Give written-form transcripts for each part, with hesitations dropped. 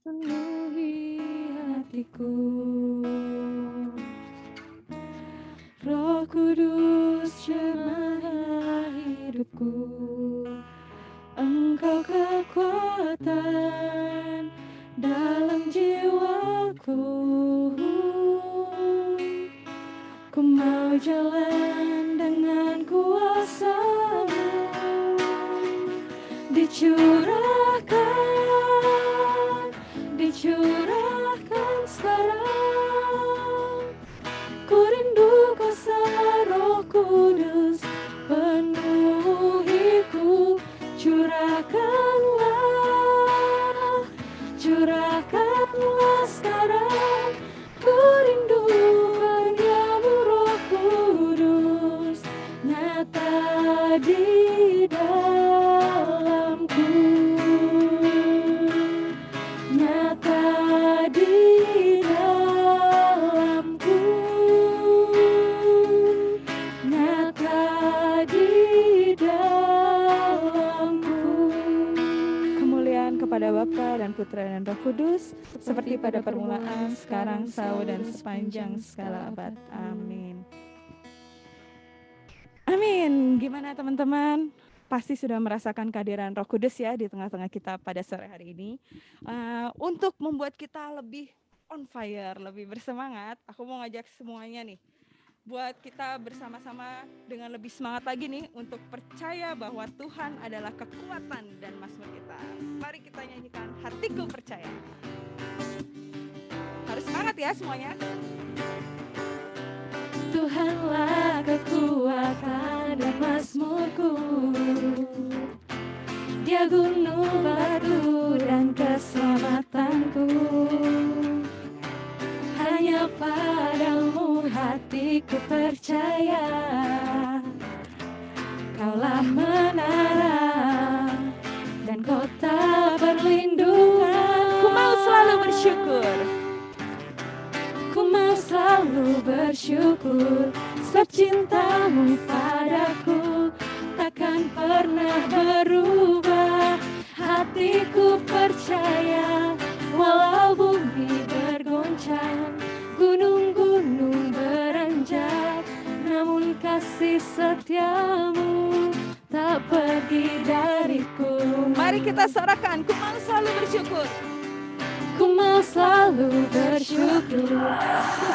penuhi hatiku. Roh Kudus jamah hidupku, Engkau kekuatan dalam jiwaku. Ku mau jalan dengan kuasa-Mu, dicurahkan sekarang. Ku rindu kuasa Roh Kudus penuhiku, curahkanlah sekarang. Ku rindu karya-Mu Roh Kudus nyata di dalamku, nyata di dalamku, nyata di dalamku. Kemuliaan kepada Bapa dan Putra dan Roh Kudus, seperti pada permulaan, sekarang, selalu, dan sepanjang segala abad. Amin. Amin. Gimana teman-teman? Pasti sudah merasakan kehadiran Roh Kudus ya di tengah-tengah kita pada sore hari ini. Untuk membuat kita lebih on fire, lebih bersemangat, aku mau ngajak semuanya nih, buat kita bersama-sama dengan lebih semangat lagi nih untuk percaya bahwa Tuhan adalah kekuatan dan mazmur kita. Mari kita nyanyikan Hatiku Percaya. Harus semangat ya semuanya. Tuhanlah kekuatan dan mazmurku, Dia gunung batu dan keselamatanku. Hanya padamu hatiku percaya, Kaulah menara dan kota perlindungan. Ku mau selalu bersyukur, ku mau selalu bersyukur, sebab cinta-Mu padaku takkan pernah berubah. Hatiku percaya, walau bumi bergoncang, gunung-gunung beranjak, namun kasih setia-Mu tak pergi dariku. Mari kita sorakan, ku mau selalu bersyukur, ku mau selalu bersyukur,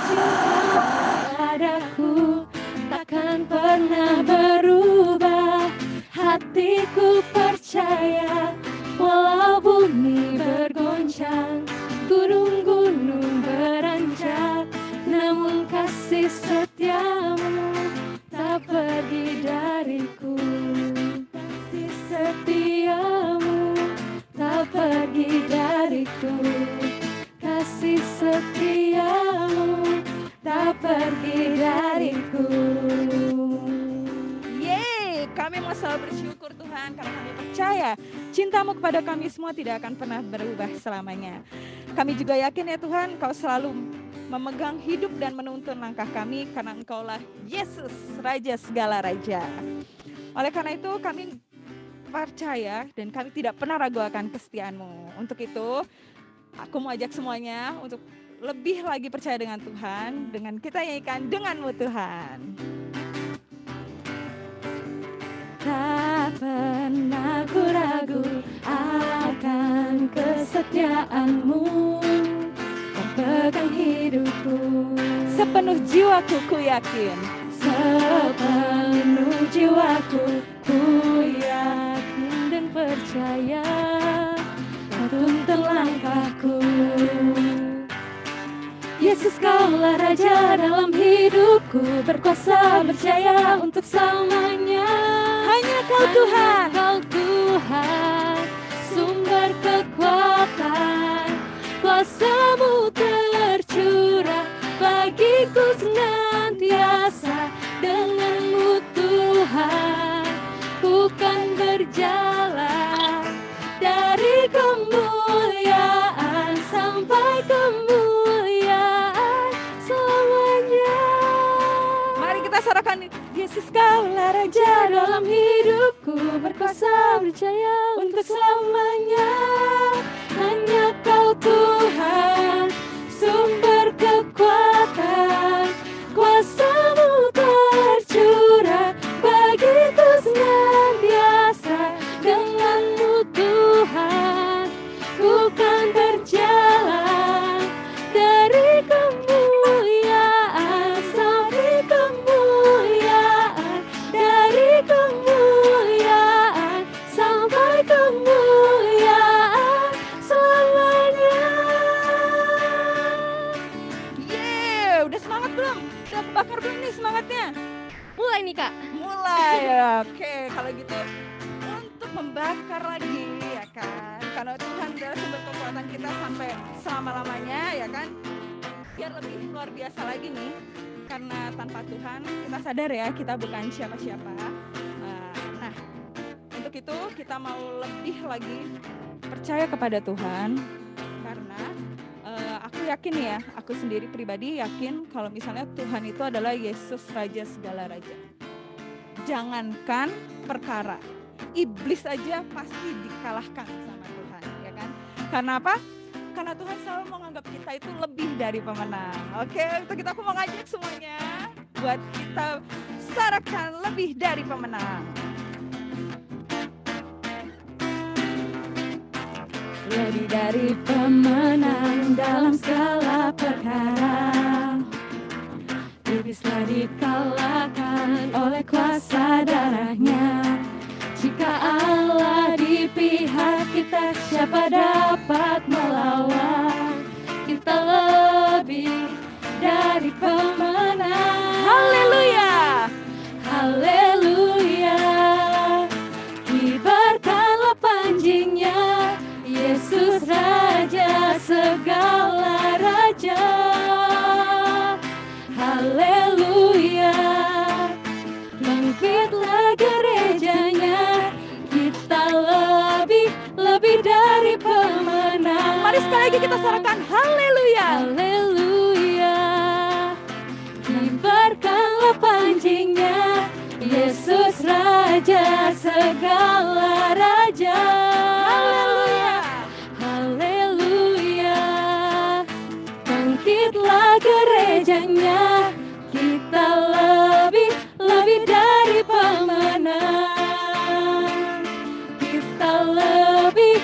cinta padaku takkan pernah berubah. Hatiku percaya, walau bumi bergoncang, gunung-gunung beranjak, namun kasih setia-Mu tak pergi dariku. Kasih setia-Mu tak pergi dariku, kasih setia-Mu tak pergi dariku. Yeay, kami mau selalu bersyukur Tuhan karena kami percaya cinta-Mu kepada kami semua tidak akan pernah berubah selamanya. Kami juga yakin ya Tuhan, Kau selalu memegang hidup dan menuntun langkah kami karena Engkaulah Yesus, Raja segala raja. Oleh karena itu kami percaya dan kami tidak pernah ragu akan kesetiaan-Mu. Untuk itu, aku mau ajak semuanya untuk lebih lagi percaya dengan Tuhan, dengan kita nyanyikan Dengan-Mu Tuhan. Tak pernah ku ragu akan kesetiaan-Mu, Kau pegang hidupku. Sepenuh jiwaku ku yakin, sepenuh jiwaku ku yakin dan percaya, Kau tuntun langkahku. Yesus, Kaulah Raja dalam hidupku, berkuasa berjaya untuk selamanya. Hanya Kau Tuhan, Kau Tuhan, sumber kekuatan, kuasa-Mu tercurah bagiku senantiasa. Dengan-Mu Tuhan, ku kan berjalan dari kemuliaan sampai kemuliaan selamanya. Mari kita sorakan, Yesus, Kaulah Raja dalam hidupku, berkuasa berjaya untuk selamanya. Hanya Kau Tuhan, Udah kebakar belum nih semangatnya? Mulai nih Kak. Mulai ya. Oke, kalau gitu untuk membakar lagi ya kan. Karena Tuhan adalah sumber kekuatan kita sampai selama-lamanya ya kan. Biar lebih luar biasa lagi nih. Karena tanpa Tuhan kita sadar ya kita bukan siapa-siapa. Nah, untuk itu kita mau lebih lagi percaya kepada Tuhan. Karena aku yakin ya, aku sendiri pribadi yakin kalau misalnya Tuhan itu adalah Yesus Raja segala raja. Jangankan perkara, iblis aja pasti dikalahkan sama Tuhan, ya kan? Karena apa? Karena Tuhan selalu menganggap kita itu lebih dari pemenang. Oke, untuk kita aku mau ngajak semuanya buat kita sarakan lebih dari pemenang. Lebih dari pemenang dalam segala perkara, iblislah dikalahkan oleh kuasa darahnya. Jika Allah di pihak kita, siapa dapat melawan? Kita lebih dari pemenang. Haleluya, haleluya. Kibarkanlah panjingnya, Yesus Raja segala raja. Haleluya. Bangkitlah gerejanya, kita lebih dari pemenang. Mari sekali lagi kita sorakan haleluya. Haleluya. Kibarkanlah panjingnya, Yesus Raja segala raja. Haleluya. Haleluya. Bangkitlah gerejanya, kita lebih dari pemenang. Kita lebih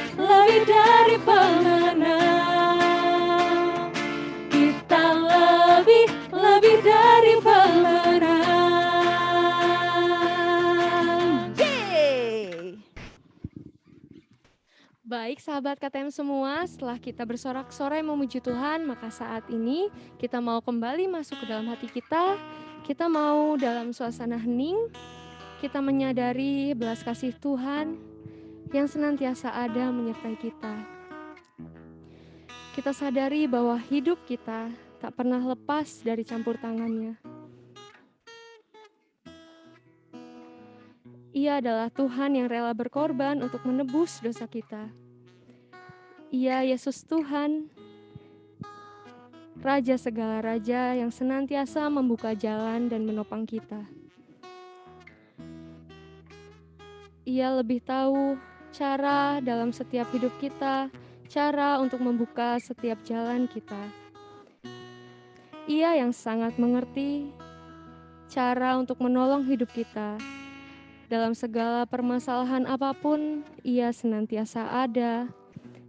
dari pemenang. Kita lebih dari pemenang. Yeay. Baik sahabat KTM semua, setelah kita bersorak-sorai memuji Tuhan, maka saat ini kita mau kembali masuk ke dalam hati kita. Kita mau dalam suasana hening, kita menyadari belas kasih Tuhan yang senantiasa ada menyertai kita. Kita sadari bahwa hidup kita tak pernah lepas dari campur tangannya. Ia adalah Tuhan yang rela berkorban untuk menebus dosa kita. Ia Yesus Tuhan, Raja segala raja yang senantiasa membuka jalan dan menopang kita. Ia lebih tahu cara dalam setiap hidup kita, cara untuk membuka setiap jalan kita. Ia yang sangat mengerti cara untuk menolong hidup kita. Dalam segala permasalahan apapun, Ia senantiasa ada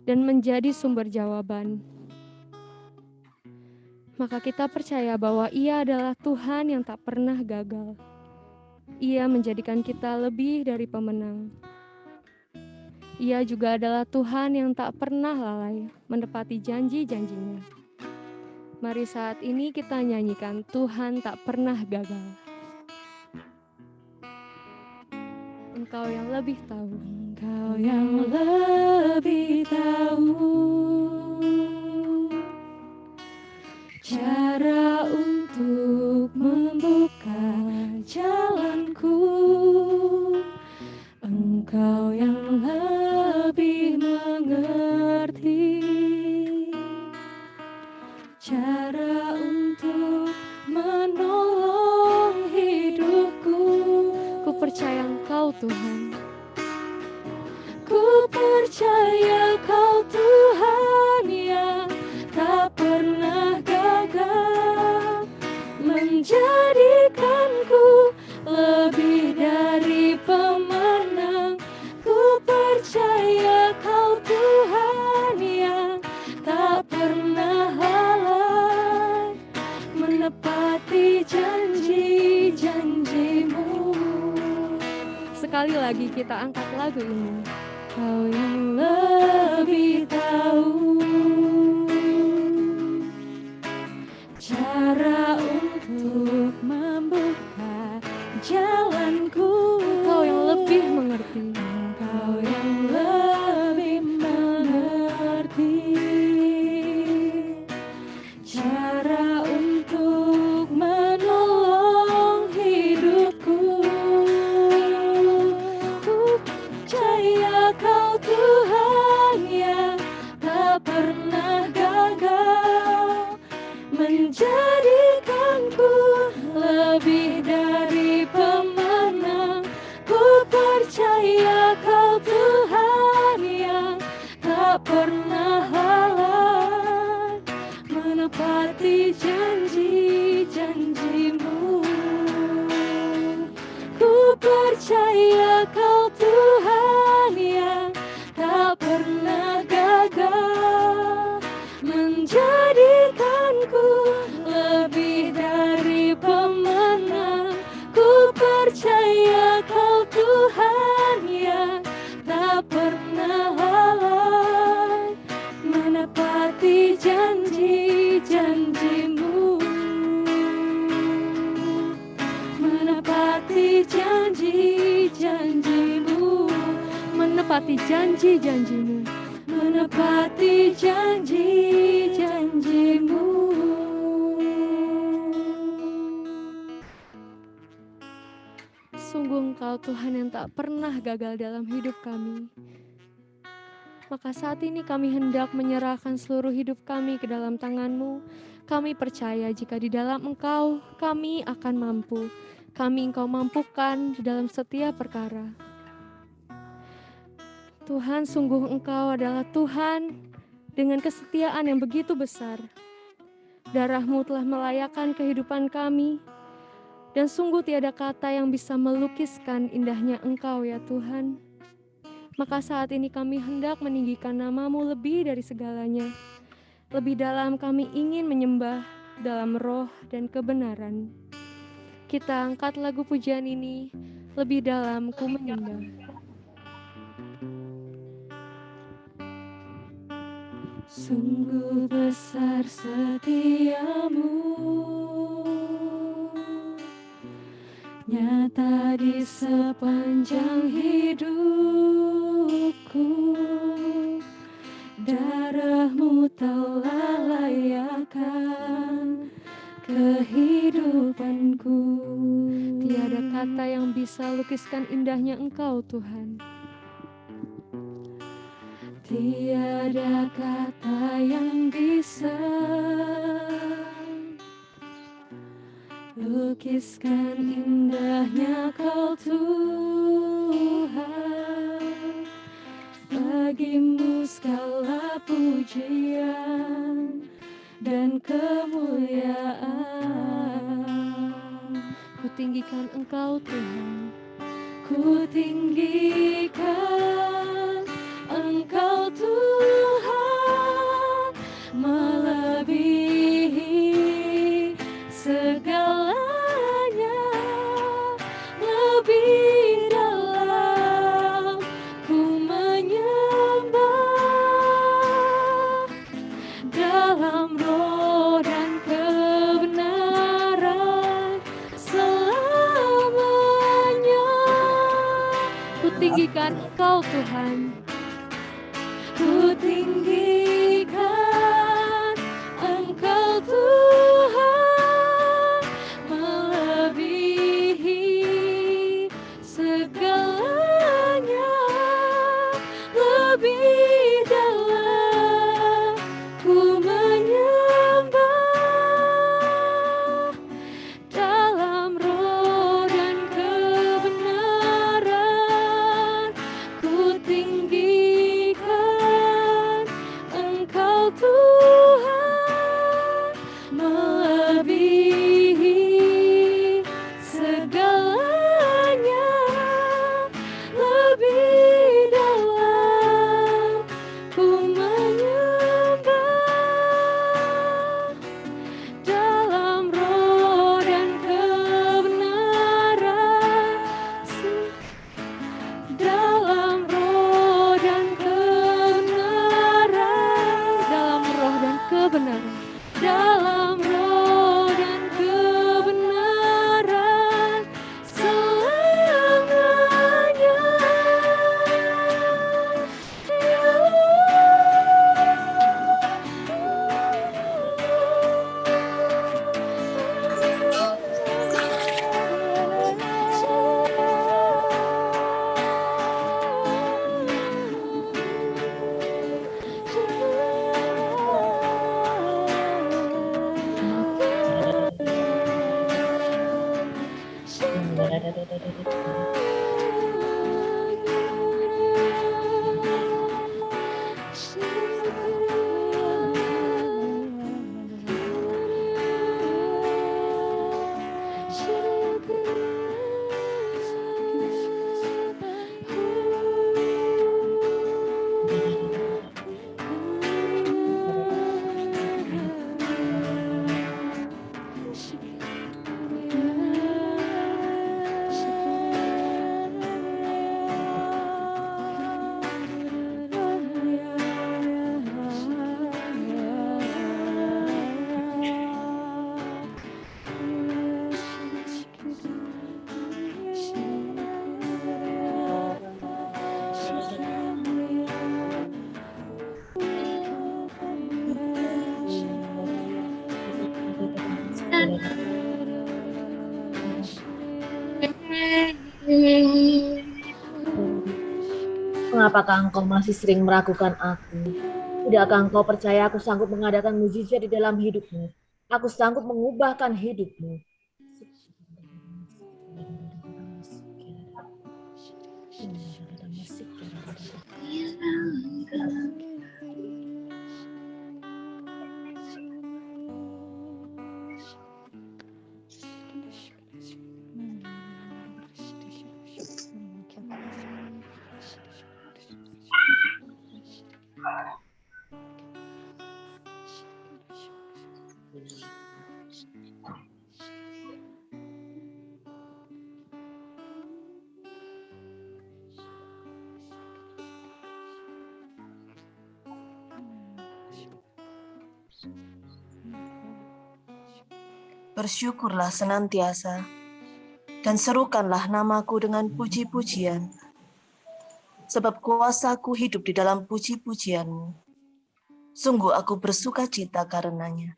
dan menjadi sumber jawaban. Maka kita percaya bahwa Ia adalah Tuhan yang tak pernah gagal. Ia menjadikan kita lebih dari pemenang. Ia juga adalah Tuhan yang tak pernah lalai menepati janji-janjinya. Mari saat ini kita nyanyikan Tuhan tak pernah gagal. Engkau yang lebih tahu. Engkau yang lebih tahu cara untuk membuka jalanku. Engkau yang lebih mengerti cara untuk menolong hidupku. Ku percaya Engkau Tuhan. Ku percaya Kau Tuhan yang tak pernah gagal, menjadikanku lebih dari pemenang. Ku percaya Kau Tuhan yang tak pernah lalai menepati janji-janji-Mu. Sekali lagi kita angkat lagu ini. Kau yang lebih tahu cara untuk menepati janji-janji-Mu. Ku percaya Kau Tuhan yang tak pernah gagal, menjadikanku lebih dari pemenang. Ku percaya Kau Tuhan yang tak pernah lalai, menepati janji-janji-Mu. Menepati janji-janji-Mu. Menepati janji-janji-Mu. Menepati janji-janji-Mu. Sungguh Engkau Tuhan yang tak pernah gagal dalam hidup kami. Maka saat ini kami hendak menyerahkan seluruh hidup kami ke dalam tangan-Mu. Kami percaya jika di dalam Engkau kami akan mampu. Kami Engkau mampukan di dalam setiap perkara. Tuhan, sungguh Engkau adalah Tuhan dengan kesetiaan yang begitu besar. Darah-Mu telah melayakkan kehidupan kami, dan sungguh tiada kata yang bisa melukiskan indahnya Engkau ya Tuhan. Maka saat ini kami hendak meninggikan nama-Mu lebih dari segalanya. Lebih dalam kami ingin menyembah dalam roh dan kebenaran. Kita angkat lagu pujian ini, lebih dalam ku menyembah. Sungguh besar setia-Mu, nyata di sepanjang hidupku. Darah-Mu telah layakkan kehidupanku. Tiada kata yang bisa lukiskan indahnya Engkau Tuhan. Tiada kata yang bisa lukiskan indahnya Kau Tuhan. Bagi-Mu segala pujian dan kemuliaan. Ku tinggikan Engkau Tuhan, ku tinggikan Engkau Tuhan, melebihi segalanya, lebih dalam ku menyembah, dalam roh dan kebenaran selamanya. Ku tinggikan Engkau Tuhan, ku tinggikan Engkau Tuhan, melebihi segalanya, lebih dalam ku menyembah, dalam roh dan kebenaran ku tinggikan Engkau Tuhan, melebihi segalanya, lebih dalam ku menyembah, dalam roh dan kebenaran, dalam roh dan kebenaran, dalam roh dan kebenaran, dalam roh dan kebenaran selamanya. Mengapakah engkau masih sering meragukan aku? Tidakkah engkau percaya aku sanggup mengadakan mujizat di dalam hidupmu? Aku sanggup mengubahkan hidupmu. Bersyukurlah senantiasa, dan serukanlah namaku dengan puji-pujian, sebab kuasaku hidup di dalam puji-pujianmu. Sungguh aku bersuka cita karenanya.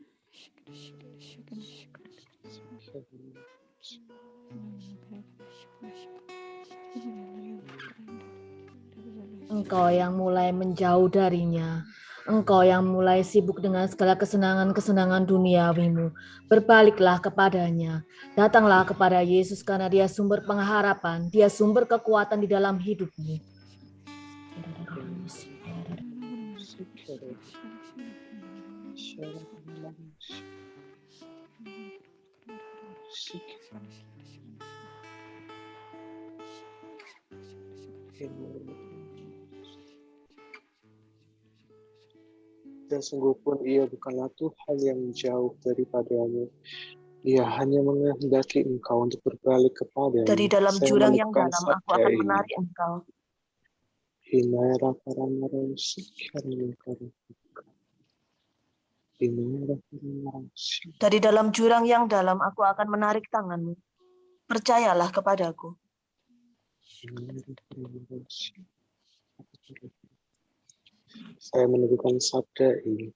Engkau yang mulai menjauh darinya, engkau yang mulai sibuk dengan segala kesenangan-kesenangan duniawimu, berbaliklah kepadanya. Datanglah kepada Yesus karena dia sumber pengharapan, dia sumber kekuatan di dalam hidupmu. Dan sungguh pun ia bukanlah Tuhan yang jauh daripadamu. Ia hanya menghendaki engkau untuk berbalik kepadanya. Dari dalam Saya jurang yang meneguhkan dalam aku sabda akan ini. menarik engkau. Hinara paramara sikharana karaka. Hinara paramara sikharana. Dari dalam jurang yang dalam aku akan menarik tanganmu. Percayalah kepadaku. Saya meneguhkan sabda ini.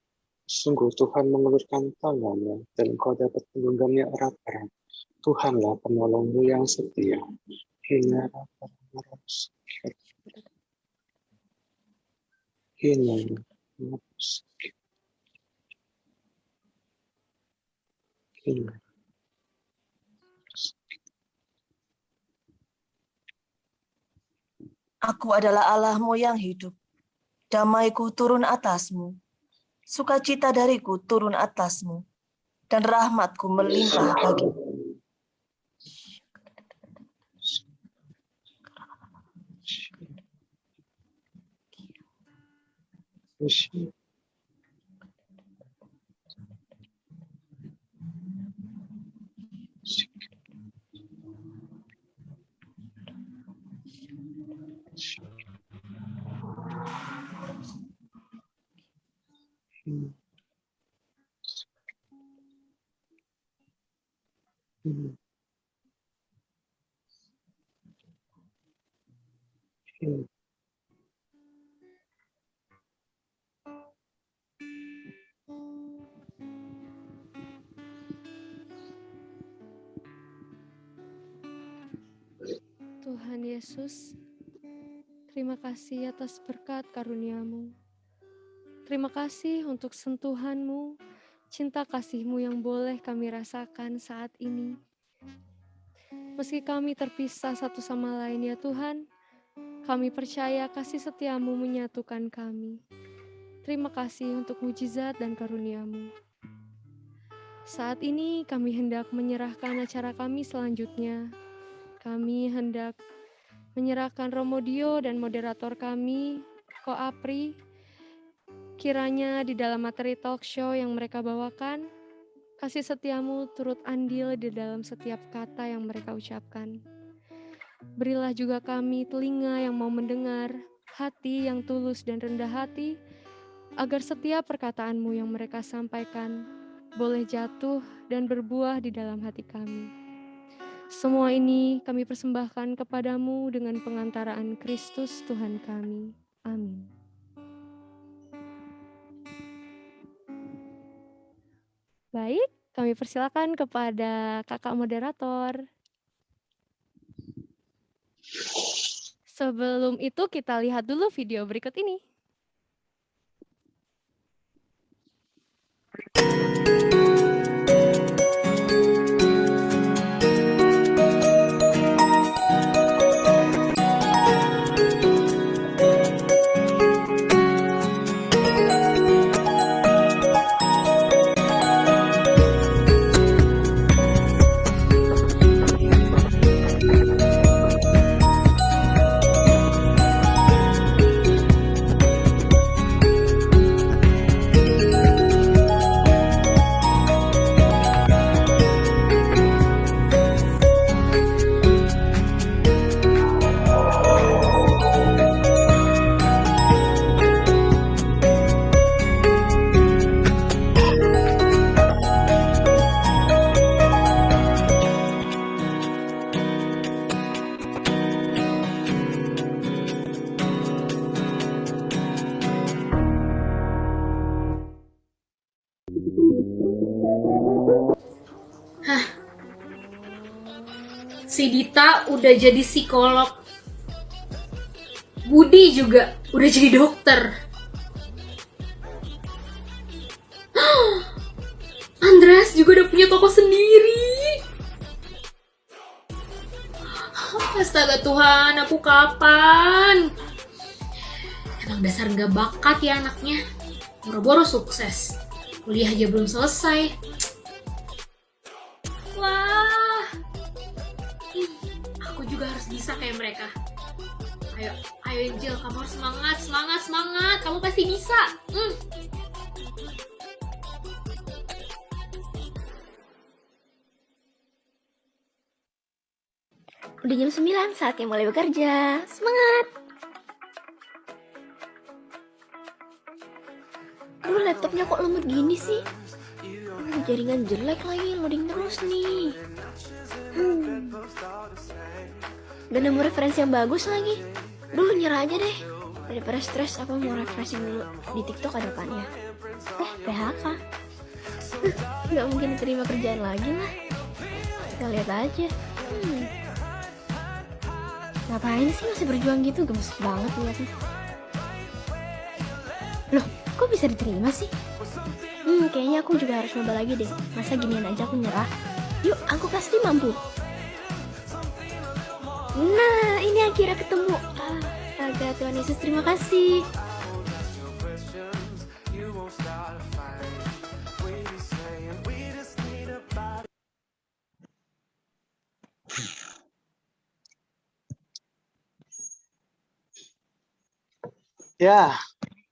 Sungguh Tuhan mengulurkan tangannya dan engkau dapat menggenggamnya erat-erat. Tuhanlah penolongmu yang setia. Hinara paramara sikharana. Hinara paramara sikharana. Hinara. Aku adalah Allahmu yang hidup. Damaiku turun atasmu. Sukacita dariku turun atasmu. Dan rahmatku melimpah bagimu. Tuhan Yesus, terima kasih atas berkat karunia-Mu. Terima kasih untuk sentuhan-Mu, cinta kasih-Mu yang boleh kami rasakan saat ini. Meski kami terpisah satu sama lain ya Tuhan, kami percaya kasih setia-Mu menyatukan kami. Terima kasih untuk mujizat dan karunia-Mu. Saat ini kami hendak menyerahkan acara kami selanjutnya. Kami hendak menyerahkan Romodio dan moderator kami, Ko Apri, kiranya di dalam materi talk show yang mereka bawakan, kasih setiamu turut andil di dalam setiap kata yang mereka ucapkan. Berilah juga kami telinga yang mau mendengar, hati yang tulus dan rendah hati, agar setiap perkataanmu yang mereka sampaikan boleh jatuh dan berbuah di dalam hati kami. Semua ini kami persembahkan kepadamu dengan pengantaraan Kristus Tuhan kami. Amin. Baik, Kami persilakan kepada kakak moderator. Sebelum itu kita lihat dulu video berikut ini. Si Dita udah jadi psikolog. Budi juga udah jadi dokter. Andreas juga udah punya toko sendiri. Astaga Tuhan, aku kapan? Emang dasar gak bakat ya anaknya. Boro-boro sukses. Kuliah aja belum selesai. Wah, aku juga harus bisa kayak mereka. Ayo Angel, kamu harus semangat. Kamu pasti bisa. Udah jam 9, saatnya mulai bekerja. Semangat! Aduh, laptopnya kok lemot gini sih? Jaringan jelek lagi, loading terus nih. Udah nemu referensi yang bagus lagi. Duh, nyerah aja deh. Daripada stres, apa mau refreshing dulu di TikTok ada apaan ya? PHK. Gak mungkin diterima kerjaan lagi lah. Kita lihat aja. Ngapain sih masih berjuang gitu? Gemes banget liatnya. Loh, kok bisa diterima sih? Kayaknya aku juga harus coba lagi deh. Masa ginian aja aku nyerah? Yuk, aku pasti mampu. Nah, ini akhirnya ketemu. Astaga, Tuhan Yesus, terima kasih. Ya,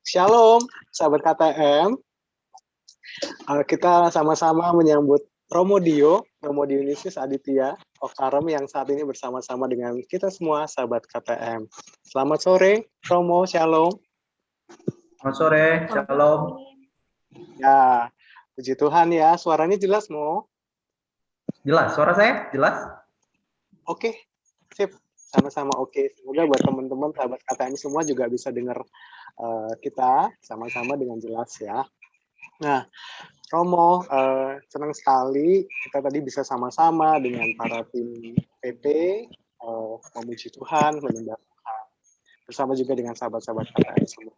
Shalom, sahabat KTM. Kita sama-sama menyambut Romo Dionysius Aditya Okarem yang saat ini bersama-sama dengan kita semua sahabat KTM. Selamat sore, Romo, Shalom. Selamat sore, Shalom. Ya, puji Tuhan ya, suaranya jelas, Mo? Jelas, suara saya jelas? Oke, sip. Sama-sama oke. Semoga buat teman-teman sahabat KTM semua juga bisa dengar kita sama-sama dengan jelas ya. Nah, Romo, senang sekali kita tadi bisa sama-sama dengan para tim PP memuji Tuhan, menyembah Tuhan, bersama juga dengan sahabat-sahabat KTM semua.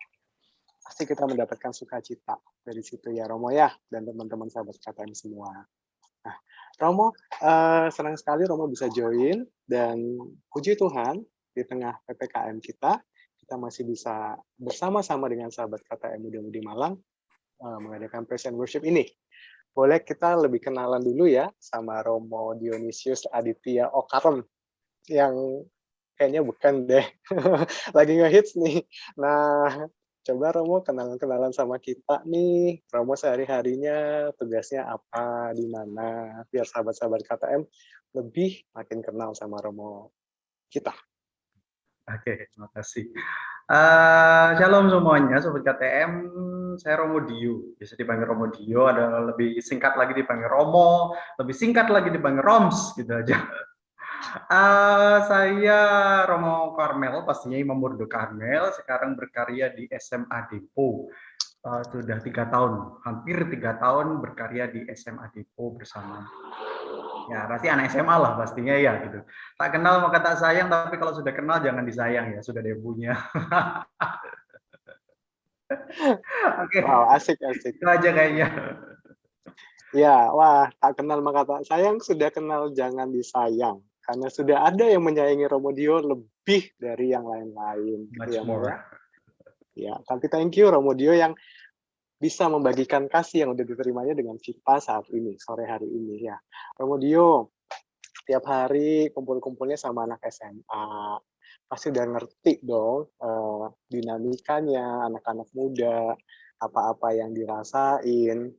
Pasti kita mendapatkan sukacita dari situ ya, Romo ya, dan teman-teman sahabat KTM semua. Nah, Romo, senang sekali Romo bisa join, dan puji Tuhan di tengah PPKM kita masih bisa bersama-sama dengan sahabat KTM Muda-Mudi Malang mengadakan praise and worship ini. Boleh kita lebih kenalan dulu ya sama Romo Dionysius Aditya Okarem, yang kayaknya bukan deh, lagi ngehits nih. Nah, coba Romo kenalan-kenalan sama kita nih. Romo sehari-harinya tugasnya apa, di mana, biar sahabat-sahabat KTM lebih makin kenal sama Romo kita. Oke, terima kasih. Shalom semuanya, Sobat KTM. Saya Romo Dio, bisa dipanggil Romo Dio, ada lebih singkat lagi dipanggil Romo, lebih singkat lagi dipanggil Roms, gitu aja. Saya Romo Karmel, pastinya Imam Murdo Karmel, sekarang berkarya di SMA Depo. sudah 3 tahun, hampir 3 tahun berkarya di SMA Depo bersama. Ya, pasti anak SMA lah pastinya ya gitu. Tak kenal maka tak sayang, tapi kalau sudah kenal jangan disayang ya, sudah debunya. Oke, Wow, asik. itu aja kayaknya. Ya, wah, tak kenal maka tak sayang, sudah kenal jangan disayang. Karena sudah ada yang menyayangi Romodio lebih dari yang lain-lain. Gitu Much ya, Mo, more. ya. Ya, tapi thank you Romodio yang bisa membagikan kasih yang udah diterimanya dengan kita saat ini, sore hari ini ya. Romodio, tiap hari kumpul-kumpulnya sama anak SMA, pasti udah ngerti dong dinamikanya anak-anak muda, apa-apa yang dirasain.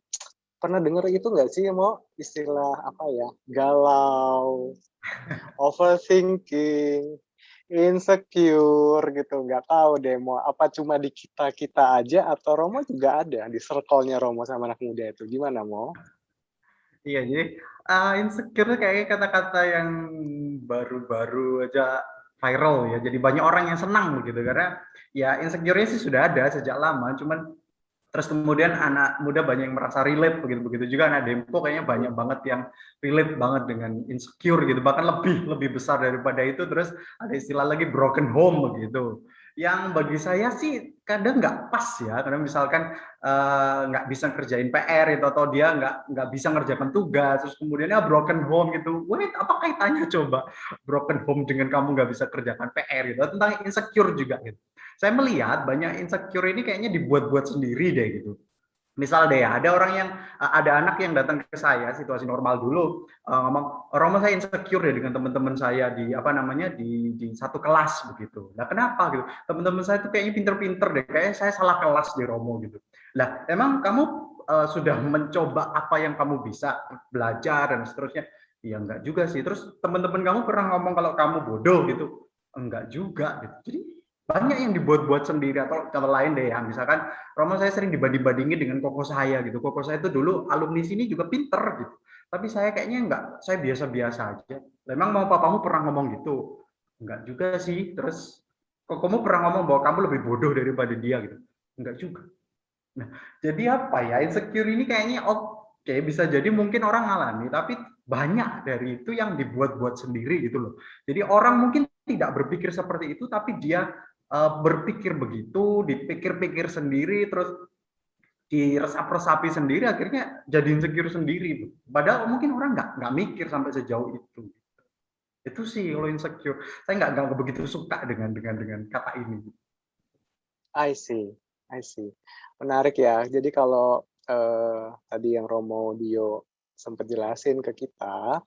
Pernah denger itu nggak sih, Mo, istilah apa ya, galau, overthinking, insecure gitu, nggak tahu deh mau apa cuma di kita aja atau Romo juga ada di circle-nya Romo sama anak muda itu, gimana Mo? Iya, jadi insecure tuh kayaknya kata-kata yang baru-baru aja viral ya. Jadi banyak orang yang senang begitu karena ya insecure-nya sih sudah ada sejak lama, cuman terus kemudian anak muda banyak yang merasa relate begitu juga anak Dempo kayaknya banyak banget yang relate banget dengan insecure gitu, bahkan lebih besar daripada itu. Terus ada istilah lagi broken home begitu, yang bagi saya sih kadang nggak pas ya, karena misalkan nggak bisa kerjain PR itu atau dia nggak bisa ngerjakan tugas, terus kemudiannya broken home gitu. Wait, apa kaitannya coba broken home dengan kamu nggak bisa kerjakan PR gitu? Tentang insecure juga gitu. Saya melihat banyak insecure ini kayaknya dibuat-buat sendiri deh gitu. Misal deh ya, ada orang yang ada anak yang datang ke saya situasi normal dulu ngomong, Romo saya insecure deh dengan teman-teman saya di apa namanya di satu kelas begitu. Nah kenapa gitu? Teman-teman saya tuh kayaknya pinter-pinter deh, kayaknya saya salah kelas di Romo gitu. Lah emang kamu sudah mencoba apa yang kamu bisa belajar dan seterusnya? Ya enggak juga sih. Terus teman-teman kamu pernah ngomong kalau kamu bodoh gitu? Enggak juga gitu. Jadi banyak yang dibuat-buat sendiri. Atau contoh lain deh ya, misalkan Romo saya sering dibanding-bandingin dengan koko saya gitu. Koko saya itu dulu alumni sini juga pinter gitu. Tapi saya kayaknya enggak, saya biasa-biasa aja. Memang mau papamu pernah ngomong gitu? Enggak juga sih. Terus kokomu pernah ngomong bahwa kamu lebih bodoh daripada dia gitu? Enggak juga. Nah, jadi apa ya? Insecure ini kayaknya oke, bisa jadi mungkin orang alami, tapi banyak dari itu yang dibuat-buat sendiri gitu loh. Jadi orang mungkin tidak berpikir seperti itu, tapi dia berpikir begitu, dipikir-pikir sendiri, terus diresap-resapi sendiri, akhirnya jadi insecure sendiri. Padahal mungkin orang nggak mikir sampai sejauh itu. Itu sih kalau insecure. Saya nggak begitu suka dengan kata ini. I see. Menarik ya. Jadi kalau tadi yang Romo Dio sempat jelasin ke kita,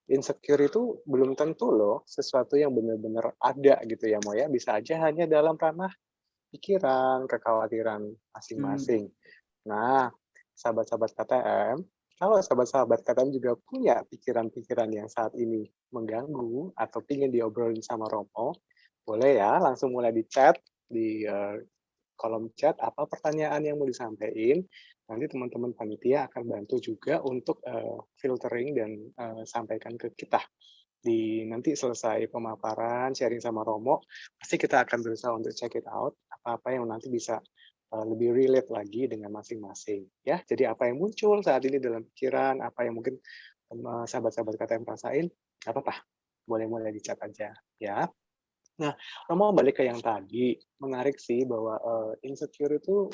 insecure itu belum tentu loh sesuatu yang benar-benar ada gitu ya Mo ya. Bisa aja hanya dalam ranah pikiran, kekhawatiran masing-masing. Nah, sahabat-sahabat KTM, kalau sahabat-sahabat KTM juga punya pikiran-pikiran yang saat ini mengganggu atau ingin diobrolin sama Romo, boleh ya langsung mulai di chat di kolom chat apa pertanyaan yang mau disampaikan. Nanti teman-teman panitia akan bantu juga untuk filtering dan sampaikan ke kita. Di nanti selesai pemaparan, sharing sama Romo, pasti kita akan berusaha untuk check it out, apa-apa yang nanti bisa lebih relate lagi dengan masing-masing. Ya, jadi apa yang muncul saat ini dalam pikiran, apa yang mungkin sahabat-sahabat KTM rasain, apa-apa, boleh mulai di chat aja. Ya. Nah, Romo balik ke yang tadi, menarik sih bahwa insecure itu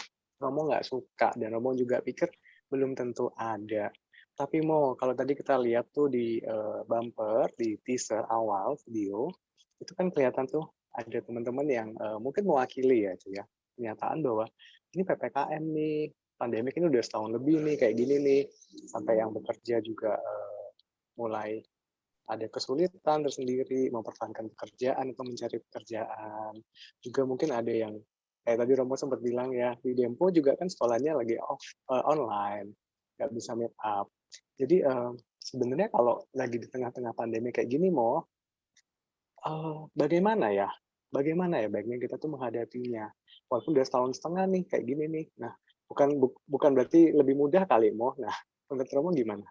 Romo nggak suka, dan Romo juga pikir belum tentu ada. Tapi kalau tadi kita lihat tuh di bumper, di teaser awal video, itu kan kelihatan tuh ada teman-teman yang mungkin mewakili ya, cuy ya, pernyataan bahwa ini PPKM nih, pandemik ini udah setahun lebih nih, kayak gini nih, sampai yang bekerja juga mulai ada kesulitan tersendiri mempertahankan pekerjaan atau mencari pekerjaan. Juga mungkin ada yang kayak tadi Romo sempat bilang ya, di Dempo juga kan sekolahnya lagi online, nggak bisa meet up. Jadi sebenarnya kalau lagi di tengah-tengah pandemi kayak gini bagaimana ya baiknya kita tuh menghadapinya, walaupun udah setahun setengah nih kayak gini nih. Nah, bukan berarti lebih mudah kali Nah, menurut Romo gimana?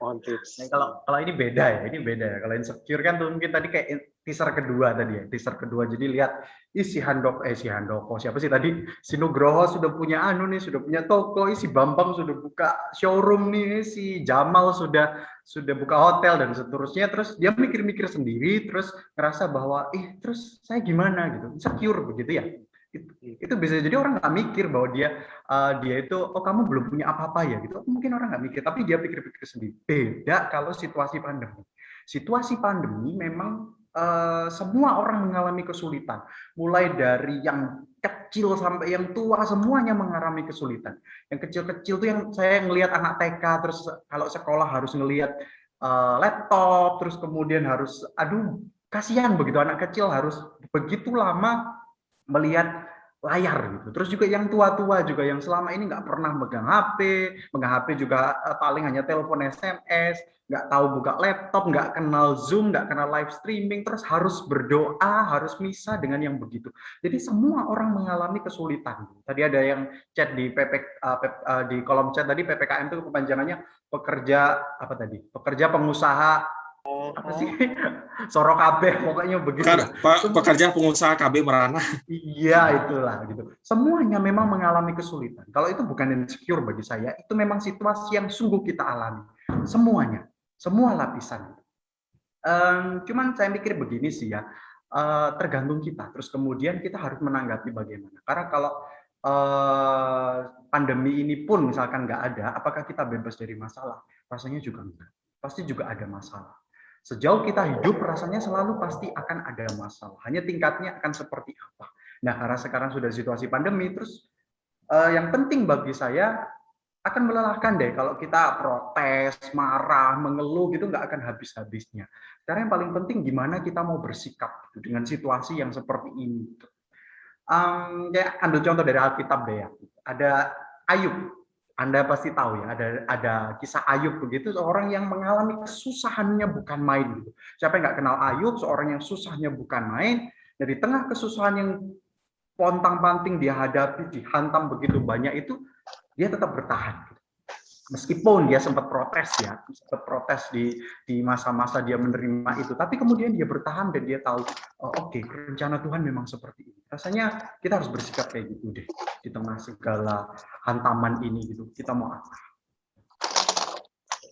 Mohon tips. Nah, kalau ini beda ya, Kalau insecure kan tuh mungkin tadi kayak teaser kedua tadi ya, Jadi lihat, si Handoko, siapa sih tadi? Si Nugroho sudah punya sudah punya toko, si Bambang sudah buka showroom nih, si Jamal sudah buka hotel dan seterusnya. Terus dia mikir-mikir sendiri, terus ngerasa bahwa, terus saya gimana gitu, insecure begitu ya. Itu bisa jadi orang nggak mikir bahwa dia itu, kamu belum punya apa-apa ya gitu. Mungkin orang nggak mikir, tapi dia pikir-pikir sendiri. Beda kalau situasi pandemi. Situasi pandemi memang semua orang mengalami kesulitan. Mulai dari yang kecil sampai yang tua, semuanya mengalami kesulitan. Yang kecil-kecil tuh yang saya ngelihat anak TK, terus kalau sekolah harus ngelihat laptop, terus kemudian harus, kasihan begitu anak kecil harus begitu lama melihat layar gitu. Terus juga yang tua-tua juga yang selama ini nggak pernah megang HP juga paling hanya telepon SMS, nggak tahu buka laptop, nggak kenal Zoom, nggak kenal live streaming, terus harus berdoa, harus misa dengan yang begitu. Jadi semua orang mengalami kesulitan. Tadi ada yang chat di di kolom chat tadi, PPKM itu kepanjangannya pekerja pengusaha apa sih? Sorok KB, pokoknya begitu. Pekerja pengusaha KB merana. Iya, itulah gitu. Semuanya memang mengalami kesulitan. Kalau itu bukan insecure bagi saya, itu memang situasi yang sungguh kita alami. Semuanya, semua lapisan. Cuman saya mikir begini sih ya, tergantung kita. Terus kemudian kita harus menanggapi bagaimana. Karena kalau pandemi ini pun misalkan nggak ada, apakah kita bebas dari masalah? Rasanya juga enggak. Pasti juga ada masalah. Sejauh kita hidup, rasanya selalu pasti akan ada masalah. Hanya tingkatnya akan seperti apa. Nah, karena sekarang sudah situasi pandemi, terus yang penting bagi saya akan melelahkan deh kalau kita protes, marah, mengeluh gitu nggak akan habis-habisnya. Karena yang paling penting gimana kita mau bersikap dengan situasi yang seperti ini. Ya, ambil contoh dari Alkitab deh ya. Ada Ayub. Anda pasti tahu ya, ada kisah Ayub begitu, seorang yang mengalami kesusahannya bukan main gitu. Siapa yang nggak kenal Ayub, seorang yang susahnya bukan main, dari tengah kesusahan yang pontang-panting dia hadapi, dihantam begitu banyak itu, dia tetap bertahan. Meskipun dia sempat protes di masa-masa dia menerima itu, tapi kemudian dia bertahan dan dia tahu, oke, rencana Tuhan memang seperti ini. Rasanya kita harus bersikap kayak gitu deh di tengah segala hantaman ini gitu. Kita mau apa?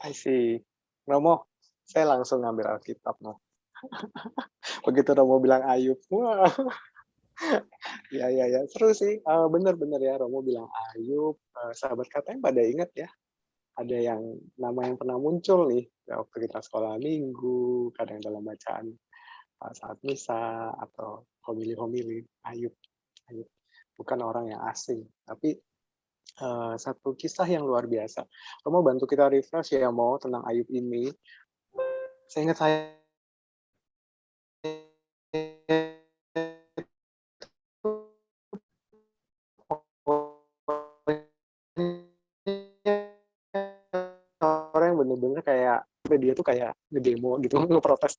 I see. Romo, saya langsung ngambil Alkitab no. Begitu Romo bilang Ayub, wah. Ya, seru sih. Bener-bener ya, Romo bilang Ayub. Sahabat katanya pada ingat ya. Ada yang nama yang pernah muncul nih waktu kita sekolah minggu, kadang dalam bacaan saat misa atau homili-homili. Ayub bukan orang yang asing, tapi satu kisah yang luar biasa. Romo bantu kita refresh ya mau tentang Ayub ini. Saya ingat orang yang bener-bener kayak dia tuh kayak ngedemo gitu, ngeprotes.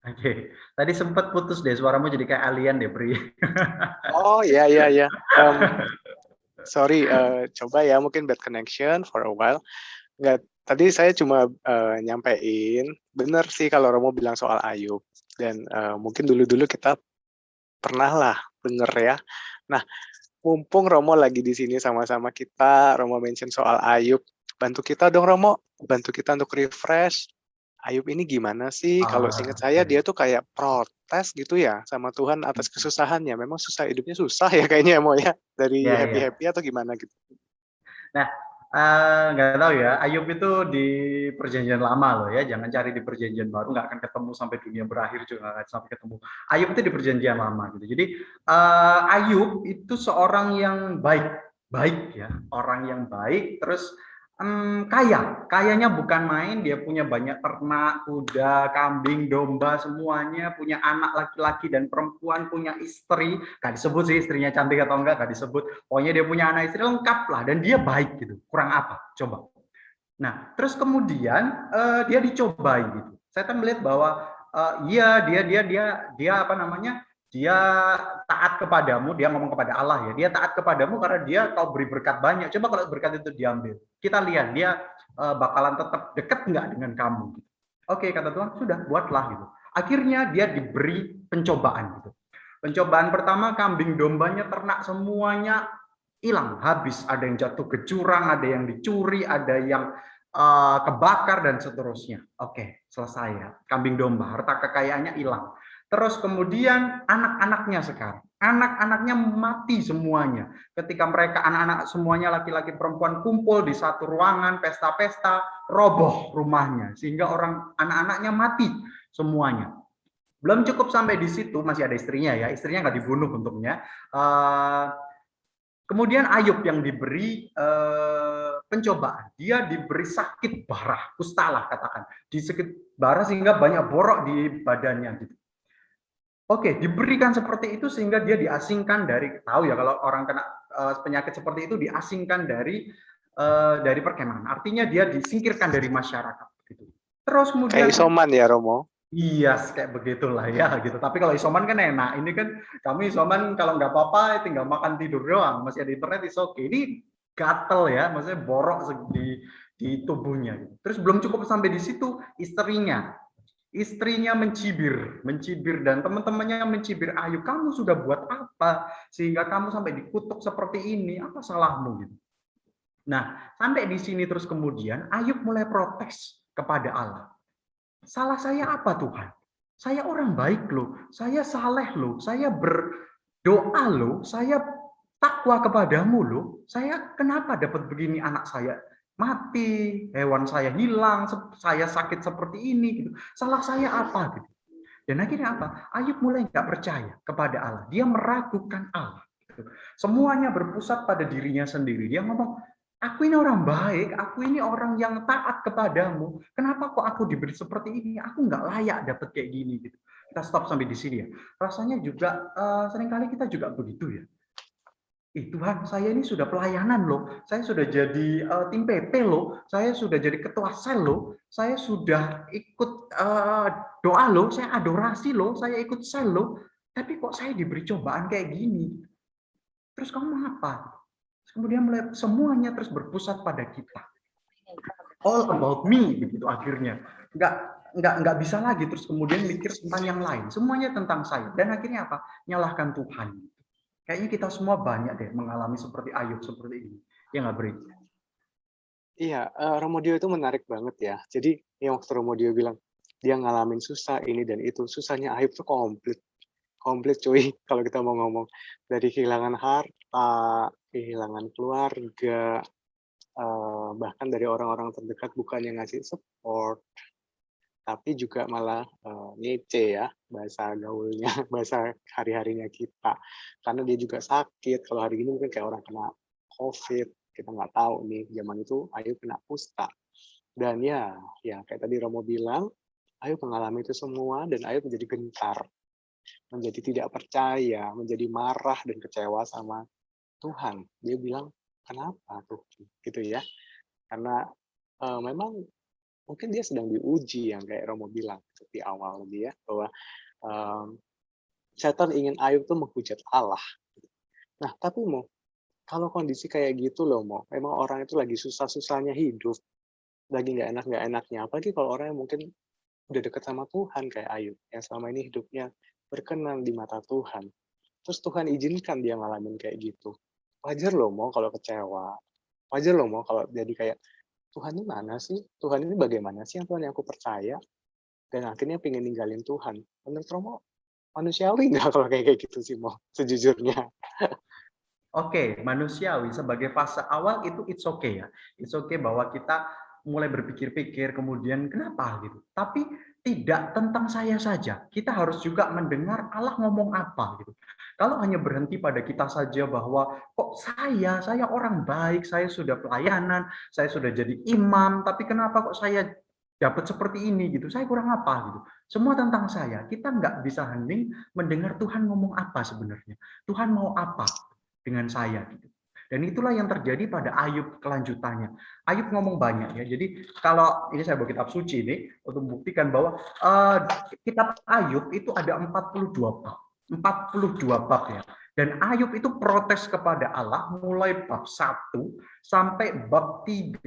Oke, tadi sempat putus deh, suaramu jadi kayak alien deh, Pri. Oh iya. Sorry, coba ya mungkin bad connection for a while. Nggak, tadi saya cuma nyampein, bener sih kalau Romo bilang soal Ayub. Dan mungkin dulu-dulu kita pernah lah denger ya. Nah, mumpung Romo lagi di sini sama-sama kita, Romo mention soal Ayub, bantu kita dong Romo, bantu kita untuk refresh. Ayub ini gimana sih? Kalau seingat saya dia tuh kayak protes gitu ya sama Tuhan atas kesusahannya. Memang susah, hidupnya susah ya kayaknya Mo ya, dari happy-happy atau gimana gitu. Nah, nggak tahu ya, Ayub itu di perjanjian lama loh ya, jangan cari di perjanjian baru, nggak akan ketemu sampai dunia berakhir juga nggak akan sampai ketemu. Ayub itu di perjanjian lama gitu. Jadi Ayub itu seorang yang baik ya, orang yang baik, terus kayanya bukan main, dia punya banyak ternak, kuda, kambing, domba, semuanya, punya anak laki-laki dan perempuan, punya istri, gak disebut sih istrinya cantik atau enggak, gak disebut, pokoknya dia punya anak istri lengkap lah, dan dia baik gitu, kurang apa, coba. Nah, terus kemudian dia dicobai gitu, saya kan melihat bahwa dia apa namanya, Dia taat kepadamu, dia ngomong kepada Allah ya, dia taat kepadamu karena dia kau beri berkat banyak. Coba kalau berkat itu diambil, kita lihat dia bakalan tetap dekat nggak dengan kamu. Oke, kata Tuhan, sudah buatlah gitu. Akhirnya dia diberi pencobaan gitu. Pencobaan pertama, kambing dombanya, ternak semuanya hilang, habis. Ada yang jatuh ke jurang, ada yang dicuri, ada yang kebakar dan seterusnya. Oke, selesai ya. Kambing domba, harta kekayaannya hilang. Terus kemudian anak-anaknya sekarang. Anak-anaknya mati semuanya. Ketika mereka anak-anak semuanya laki-laki perempuan kumpul di satu ruangan pesta-pesta, roboh rumahnya sehingga orang anak-anaknya mati semuanya. Belum cukup sampai di situ, masih ada istrinya ya. Istrinya nggak dibunuh untungnya. Kemudian Ayub yang diberi pencobaan, dia diberi sakit barah, kusta lah katakan, di sakit barah sehingga banyak borok di badannya gitu. Oke, diberikan seperti itu sehingga dia diasingkan dari, tahu ya kalau orang kena penyakit seperti itu diasingkan dari perkemahan. Artinya dia disingkirkan dari masyarakat gitu. Terus kemudian kayak isoman ya Romo. Iya, kayak begitulah ya gitu. Tapi kalau isoman kan enak. Ini kan kami isoman kalau nggak apa-apa tinggal makan tidur doang. Masih ada internet is oke. Ini gatel ya, maksudnya borok di tubuhnya. Terus belum cukup sampai di situ, istrinya mencibir dan teman-temannya mencibir, Ayub, kamu sudah buat apa sehingga kamu sampai dikutuk seperti ini? Apa salahmu gitu? Nah, sampai di sini terus kemudian Ayub mulai protes kepada Allah. Salah saya apa Tuhan? Saya orang baik loh, saya saleh loh, saya berdoa loh, saya takwa kepadamu loh. Saya kenapa dapat begini, anak saya mati, hewan saya hilang, saya sakit seperti ini gitu. Salah saya apa gitu. Dan akhirnya apa? Ayub mulai nggak percaya kepada Allah. Dia meragukan Allah. Gitu. Semuanya berpusat pada dirinya sendiri. Dia ngomong, aku ini orang baik, aku ini orang yang taat kepadamu. Kenapa kok aku diberi seperti ini? Aku nggak layak dapat kayak gini gitu. Kita stop sampai di sini ya. Rasanya juga seringkali kita juga begitu ya. Tuhan, saya ini sudah pelayanan loh, saya sudah jadi tim PP loh, saya sudah jadi ketua sel loh, saya sudah ikut doa loh, saya adorasi loh, saya ikut sel loh, tapi kok saya diberi cobaan kayak gini? Terus kamu apa? Kemudian mulai semuanya terus berpusat pada kita. All about me, begitu akhirnya. Nggak bisa lagi terus kemudian mikir tentang yang lain. Semuanya tentang saya. Dan akhirnya apa? Nyalahkan Tuhan. Kayaknya kita semua banyak deh mengalami seperti Ayub seperti ini. Ya nggak, Bri? Iya, Romo Dio itu menarik banget ya. Jadi yang waktu Romo Dio bilang dia ngalamin susah ini dan itu, susahnya Ayub tuh komplit cuy. Kalau kita mau ngomong dari kehilangan harta, kehilangan keluarga, bahkan dari orang-orang terdekat bukan yang ngasih support, tapi juga malah ngece ya bahasa gaulnya, bahasa hari-harinya kita. Karena dia juga sakit. Kalau hari ini mungkin kayak orang kena COVID, kita nggak tahu nih. Zaman itu Ayub kena kusta. Dan ya kayak tadi Romo bilang, Ayub mengalami itu semua dan Ayub menjadi gentar, menjadi tidak percaya, menjadi marah dan kecewa sama Tuhan. Dia bilang, kenapa tuh? Gitu ya. Karena memang mungkin dia sedang diuji yang kayak Romo bilang di awal dia bahwa setan ingin Ayub tuh menghujat Allah. Nah, tapi kalau kondisi kayak gitu loh, memang orang itu lagi susah-susahnya hidup, lagi nggak enaknya, apalagi kalau orang yang mungkin udah dekat sama Tuhan kayak Ayub, yang selama ini hidupnya berkenan di mata Tuhan. Terus Tuhan izinkan dia ngalamin kayak gitu. Wajar loh kalau kecewa. Wajar loh kalau jadi kayak, Tuhan ini mana sih? Tuhan ini bagaimana sih yang Tuhan yang aku percaya? Dan akhirnya pengen ninggalin Tuhan. Menurut Romo, manusiawi nggak kalau kayak gitu sih, sejujurnya? Oke, manusiawi sebagai fase awal itu it's okay ya. It's okay bahwa kita mulai berpikir-pikir kemudian kenapa gitu. Tapi tidak tentang saya saja. Kita harus juga mendengar Allah ngomong apa gitu. Kalau hanya berhenti pada kita saja bahwa kok saya orang baik, saya sudah pelayanan, saya sudah jadi imam, tapi kenapa kok saya dapat seperti ini gitu, saya kurang apa gitu. Semua tentang saya. Kita nggak bisa hening mendengar Tuhan ngomong apa sebenarnya. Tuhan mau apa dengan saya gitu. Dan itulah yang terjadi pada Ayub kelanjutannya. Ayub ngomong banyak ya. Jadi kalau ini saya bawa kitab suci ini untuk membuktikan bahwa kitab Ayub itu ada 42 bab. 42 bab ya. Dan Ayub itu protes kepada Allah mulai bab 1 sampai bab 37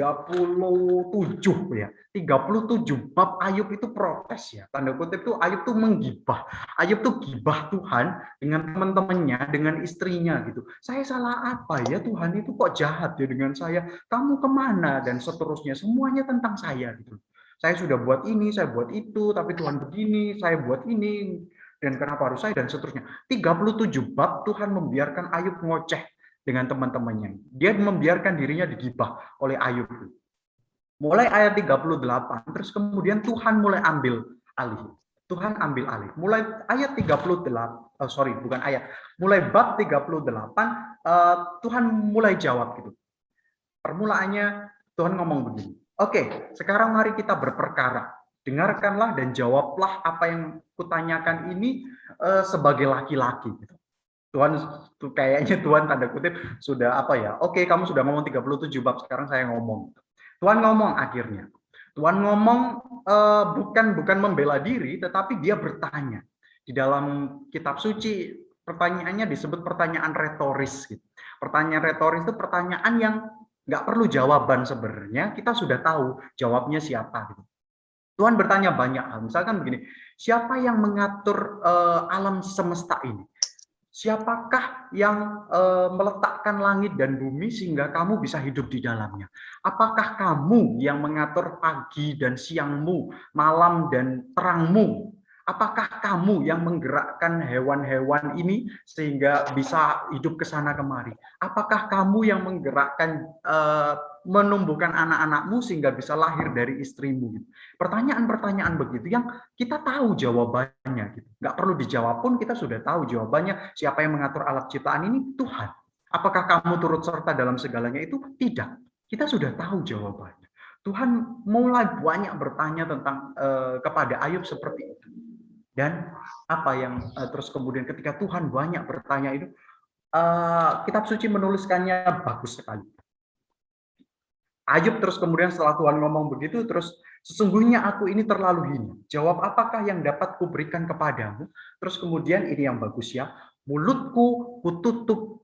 ya. 37 bab Ayub itu protes ya. Tanda kutip itu Ayub tuh menggibah. Ayub tuh gibah Tuhan dengan teman-temannya, dengan istrinya gitu. Saya salah apa ya, Tuhan itu kok jahat ya dengan saya? Kamu kemana? Dan seterusnya. Semuanya tentang saya gitu. Saya sudah buat ini, saya buat itu, tapi Tuhan begini, saya buat ini, dan kenapa harus saya, dan seterusnya. 37 bab Tuhan membiarkan Ayub ngoceh dengan teman-temannya. Dia membiarkan dirinya digibah oleh Ayub. Mulai ayat 38, terus kemudian Tuhan mulai ambil alih. Tuhan ambil alih. Mulai ayat 38, mulai bab 38, Tuhan mulai jawab gitu. Permulaannya Tuhan ngomong begini. Oke, sekarang mari kita berperkara. Dengarkanlah dan jawablah apa yang kutanyakan ini sebagai laki-laki. Tuhan kayaknya Tuhan tanda kutip sudah apa ya? Oke, kamu sudah ngomong 37 bab, sekarang saya ngomong. Tuhan ngomong akhirnya. Tuhan ngomong bukan membela diri, tetapi dia bertanya. Di dalam kitab suci pertanyaannya disebut pertanyaan retoris. Gitu. Pertanyaan retoris itu pertanyaan yang nggak perlu jawaban sebenarnya, kita sudah tahu jawabnya siapa. Gitu. Tuhan bertanya banyak hal, misalkan begini, siapa yang mengatur alam semesta ini? Siapakah yang meletakkan langit dan bumi sehingga kamu bisa hidup di dalamnya? Apakah kamu yang mengatur pagi dan siangmu, malam dan terangmu? Apakah kamu yang menggerakkan hewan-hewan ini sehingga bisa hidup ke sana kemari? Apakah kamu yang menggerakkan menumbuhkan anak-anakmu sehingga bisa lahir dari istrimu? Pertanyaan-pertanyaan begitu yang kita tahu jawabannya. Gitu. Nggak perlu dijawab pun kita sudah tahu jawabannya. Siapa yang mengatur alat ciptaan ini? Tuhan. Apakah kamu turut serta dalam segalanya itu? Tidak. Kita sudah tahu jawabannya. Tuhan mulai banyak bertanya tentang kepada Ayub seperti itu. Dan apa yang terus kemudian ketika Tuhan banyak bertanya itu, kitab suci menuliskannya bagus sekali. Ayub terus kemudian setelah Tuhan ngomong begitu, terus sesungguhnya aku ini terlalu hina. Jawab apakah yang dapat kuberikan kepadamu? Terus kemudian ini yang bagus ya, mulutku kututup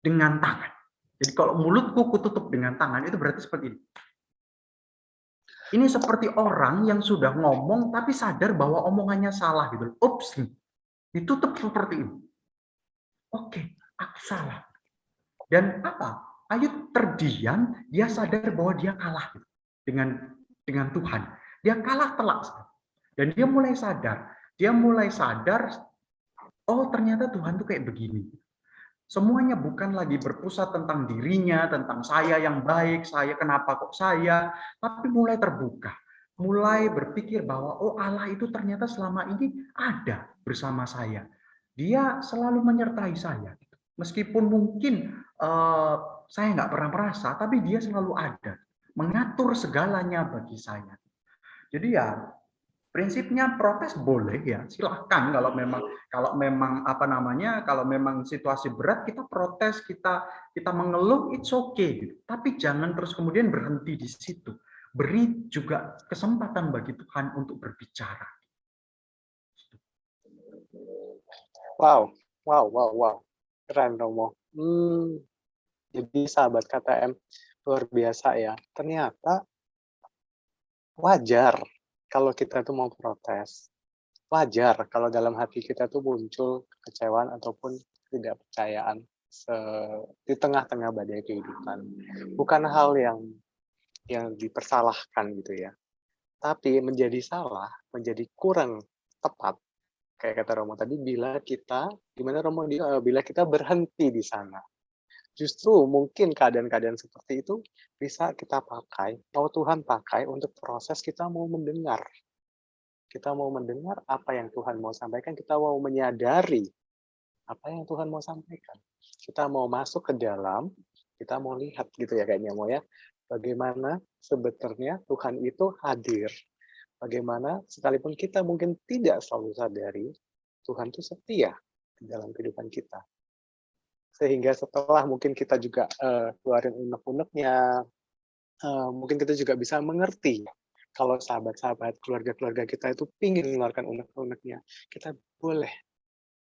dengan tangan. Jadi kalau mulutku kututup dengan tangan itu berarti seperti ini. Ini seperti orang yang sudah ngomong tapi sadar bahwa omongannya salah gitu. Ups, ditutup seperti ini. Oke, aku salah. Dan apa? Ayub terdiam, dia sadar bahwa dia kalah dengan Tuhan. Dia kalah telak. Dan dia mulai sadar, oh ternyata Tuhan tuh kayak begini. Semuanya bukan lagi berpusat tentang dirinya, tentang saya yang baik, saya kenapa kok saya, tapi mulai terbuka. Mulai berpikir bahwa oh Allah itu ternyata selama ini ada bersama saya. Dia selalu menyertai saya. Meskipun mungkin saya nggak pernah merasa, tapi dia selalu ada. Mengatur segalanya bagi saya. Jadi ya prinsipnya protes boleh ya, silahkan kalau memang apa namanya, kalau memang situasi berat kita protes, kita mengeluh, it's okay gitu. Tapi jangan terus kemudian berhenti di situ. Beri juga kesempatan bagi Tuhan untuk berbicara. Wow. Keren Romo. Jadi sahabat KTM luar biasa ya. Ternyata wajar kalau kita tuh mau protes. Wajar kalau dalam hati kita tuh muncul kekecewaan ataupun ketidakpercayaan di tengah-tengah badai kehidupan. Bukan hal yang dipersalahkan gitu ya. Tapi menjadi salah, menjadi kurang tepat. Kayak kata Romo tadi, bila kita berhenti di sana. Justru mungkin keadaan-keadaan seperti itu bisa kita pakai, mau Tuhan pakai untuk proses kita mau mendengar. Kita mau mendengar apa yang Tuhan mau sampaikan, kita mau menyadari apa yang Tuhan mau sampaikan. Kita mau masuk ke dalam, kita mau lihat gitu ya kayaknya mau ya. Bagaimana sebetulnya Tuhan itu hadir. Bagaimana sekalipun kita mungkin tidak selalu sadari, Tuhan itu setia di dalam kehidupan kita. Sehingga setelah mungkin kita juga keluarin unek-uneknya, mungkin kita juga bisa mengerti kalau sahabat-sahabat, keluarga-keluarga kita itu pingin mengeluarkan unek-uneknya, kita boleh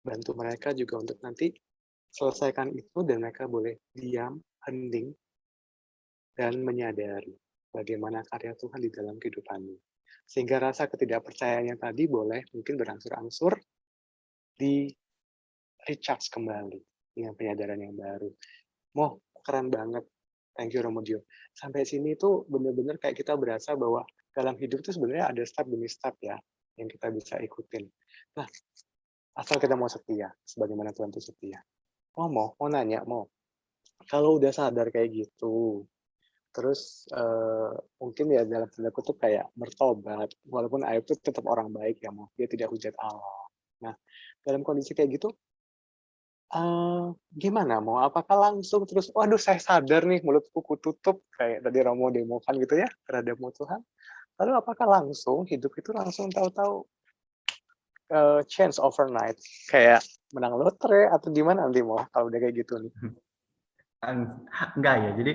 bantu mereka juga untuk nanti selesaikan itu dan mereka boleh diam, hening, dan menyadari bagaimana karya Tuhan di dalam kehidupannya. Sehingga rasa ketidakpercayaannya tadi boleh mungkin berangsur-angsur di recharge kembali dengan penyadaran yang baru. Keren banget. Thank you Romodio. Sampai sini tuh benar-benar kayak kita berasa bahwa dalam hidup itu sebenarnya ada step demi step ya yang kita bisa ikutin. Nah, asal kita mau setia, sebagaimana Tuhan itu setia. Mau nanya, kalau udah sadar kayak gitu, terus mungkin ya dalam tanda kutip kayak bertobat, walaupun Ayub itu tetap orang baik ya, dia tidak hujat Allah. Nah, dalam kondisi kayak gitu, gimana apakah langsung terus, waduh saya sadar nih mulutku kututup, kayak tadi Romo demokan gitu ya, terhadapmu Tuhan. Lalu apakah langsung, hidup itu langsung tahu-tahu change overnight, kayak menang lotre atau gimana nanti kalau udah kayak gitu nih? Enggak ya, jadi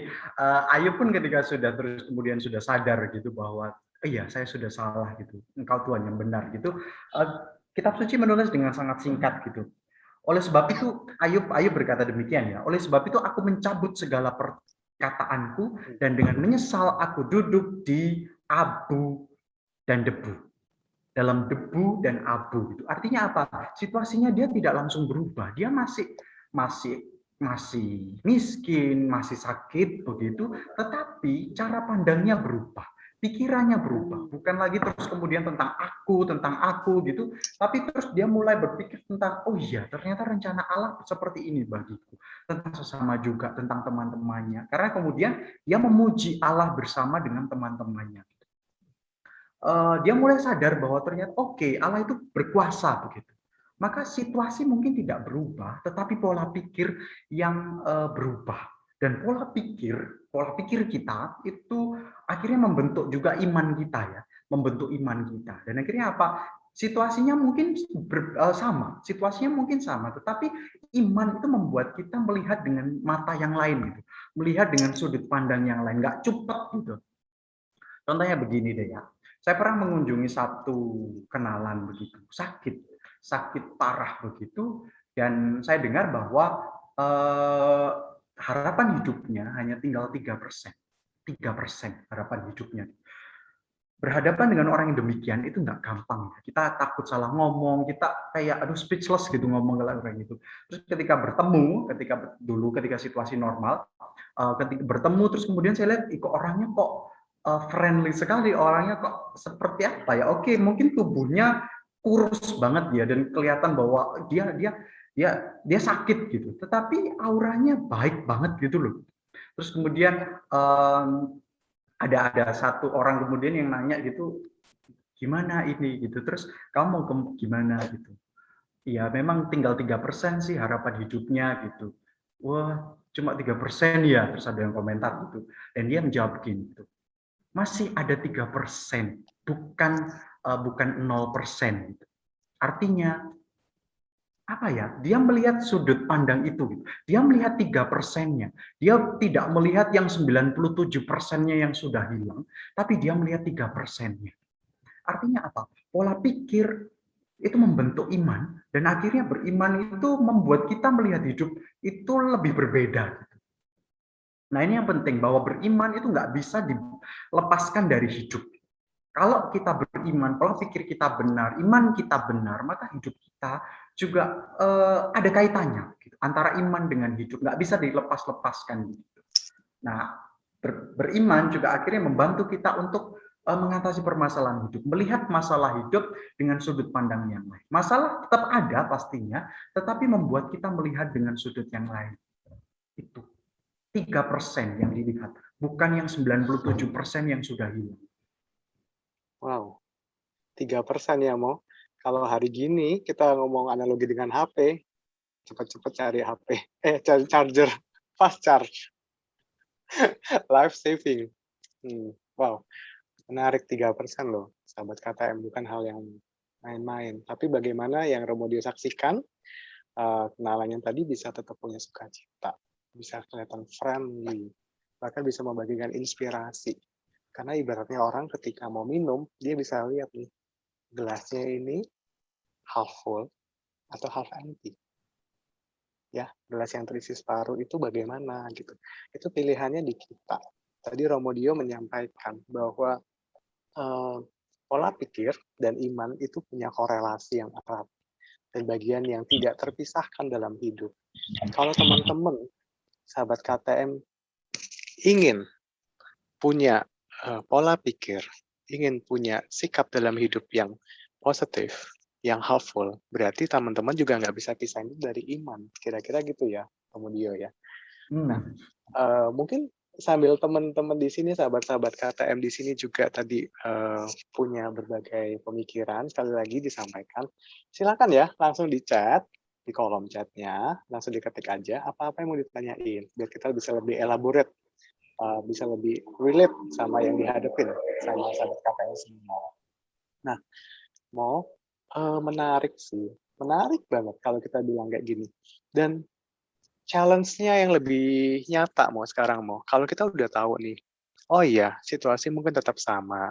Ayub pun ketika sudah terus kemudian sudah sadar gitu bahwa iya saya sudah salah gitu, engkau Tuhan yang benar gitu, kitab suci menulis dengan sangat singkat gitu. Oleh sebab itu Ayub berkata demikian ya, oleh sebab itu aku mencabut segala perkataanku dan dengan menyesal aku duduk di abu dan debu, dalam debu dan abu gitu. Artinya apa? Situasinya dia tidak langsung berubah, dia masih miskin, masih sakit begitu, tetapi cara pandangnya berubah, pikirannya berubah, bukan lagi terus kemudian tentang aku gitu, tapi terus dia mulai berpikir tentang, oh iya ternyata rencana Allah seperti ini bagiku, tentang sesama juga, tentang teman-temannya, karena kemudian dia memuji Allah bersama dengan teman-temannya. Dia mulai sadar bahwa ternyata oke, Allah itu berkuasa begitu. Maka situasi mungkin tidak berubah, tetapi pola pikir yang berubah. Dan pola pikir kita itu akhirnya membentuk juga iman kita ya, membentuk iman kita. Dan akhirnya apa? Situasinya mungkin sama, tetapi iman itu membuat kita melihat dengan mata yang lain gitu, melihat dengan sudut pandang yang lain, nggak cepat gitu. Contohnya begini deh ya, saya pernah mengunjungi satu kenalan begitu, sakit parah begitu, dan saya dengar bahwa harapan hidupnya hanya tinggal 3%. 3% harapan hidupnya. Berhadapan dengan orang yang demikian itu nggak gampang. Kita takut salah ngomong, kita kayak aduh speechless gitu ngomong ke orang itu. Terus ketika ketika situasi normal, ketika bertemu terus kemudian saya lihat kok orangnya kok friendly sekali, orangnya kok seperti apa ya? Oke, mungkin tubuhnya kurus banget ya dan kelihatan bahwa dia sakit gitu. Tetapi auranya baik banget gitu loh. Terus kemudian ada satu orang kemudian yang nanya gitu, gimana ini gitu. Terus kamu mau gimana gitu? Ya memang tinggal 3% sih harapan hidupnya gitu. Wah, cuma 3% ya. Terus ada yang komentar gitu. Dan dia menjawab gini gitu. Masih ada 3%, bukan 0% gitu. Artinya apa ya? Dia melihat sudut pandang itu gitu. Dia melihat 3%-nya. Dia tidak melihat yang 97%-nya yang sudah hilang, tapi dia melihat 3%-nya. Artinya apa? Pola pikir itu membentuk iman, dan akhirnya beriman itu membuat kita melihat hidup itu lebih berbeda. Nah ini yang penting, bahwa beriman itu nggak bisa dilepaskan dari hidup. Kalau kita beriman, pola pikir kita benar, iman kita benar, maka hidup kita juga ada kaitannya gitu, antara iman dengan hidup, nggak bisa dilepas-lepaskan gitu. Nah, beriman juga akhirnya membantu kita untuk mengatasi permasalahan hidup, melihat masalah hidup dengan sudut pandang yang lain. Masalah tetap ada pastinya, tetapi membuat kita melihat dengan sudut yang lain. Itu 3% yang dilihat, bukan yang 97% yang sudah hilang. Wow, 3% ya Kalau hari gini kita ngomong analogi dengan HP, cepat-cepat cari HP, cari charger, fast charge, life saving. Wow, menarik 3% loh, sahabat KTM, bukan hal yang main-main. Tapi bagaimana yang Romodio saksikan, kenalannya tadi bisa tetap punya sukacita, bisa kelihatan friendly, bahkan bisa membagikan inspirasi. Karena ibaratnya orang ketika mau minum, dia bisa lihat nih, gelasnya ini half full atau half empty? Ya, gelas yang terisi separuh itu bagaimana gitu. Itu pilihannya di kita. Tadi Romodio menyampaikan bahwa pola pikir dan iman itu punya korelasi yang erat dan bagian yang tidak terpisahkan dalam hidup. Kalau teman-teman, sahabat KTM, ingin punya pola pikir, ingin punya sikap dalam hidup yang positif, yang helpful, berarti teman-teman juga nggak bisa pisahin itu dari iman. Kira-kira gitu ya, Romodio ya. Nah, mungkin sambil teman-teman di sini, sahabat-sahabat KTM di sini juga tadi punya berbagai pemikiran, sekali lagi disampaikan. Silakan ya, langsung di chat, di kolom chatnya, langsung diketik aja apa-apa yang mau ditanyain, biar kita bisa lebih elaborate, bisa lebih relate sama yang dihadapin sama sahabat KTM semua. Nah, mau menarik sih, menarik banget kalau kita bilang kayak gini. Dan challenge-nya yang lebih nyata sekarang kalau kita udah tahu nih, oh iya situasi mungkin tetap sama,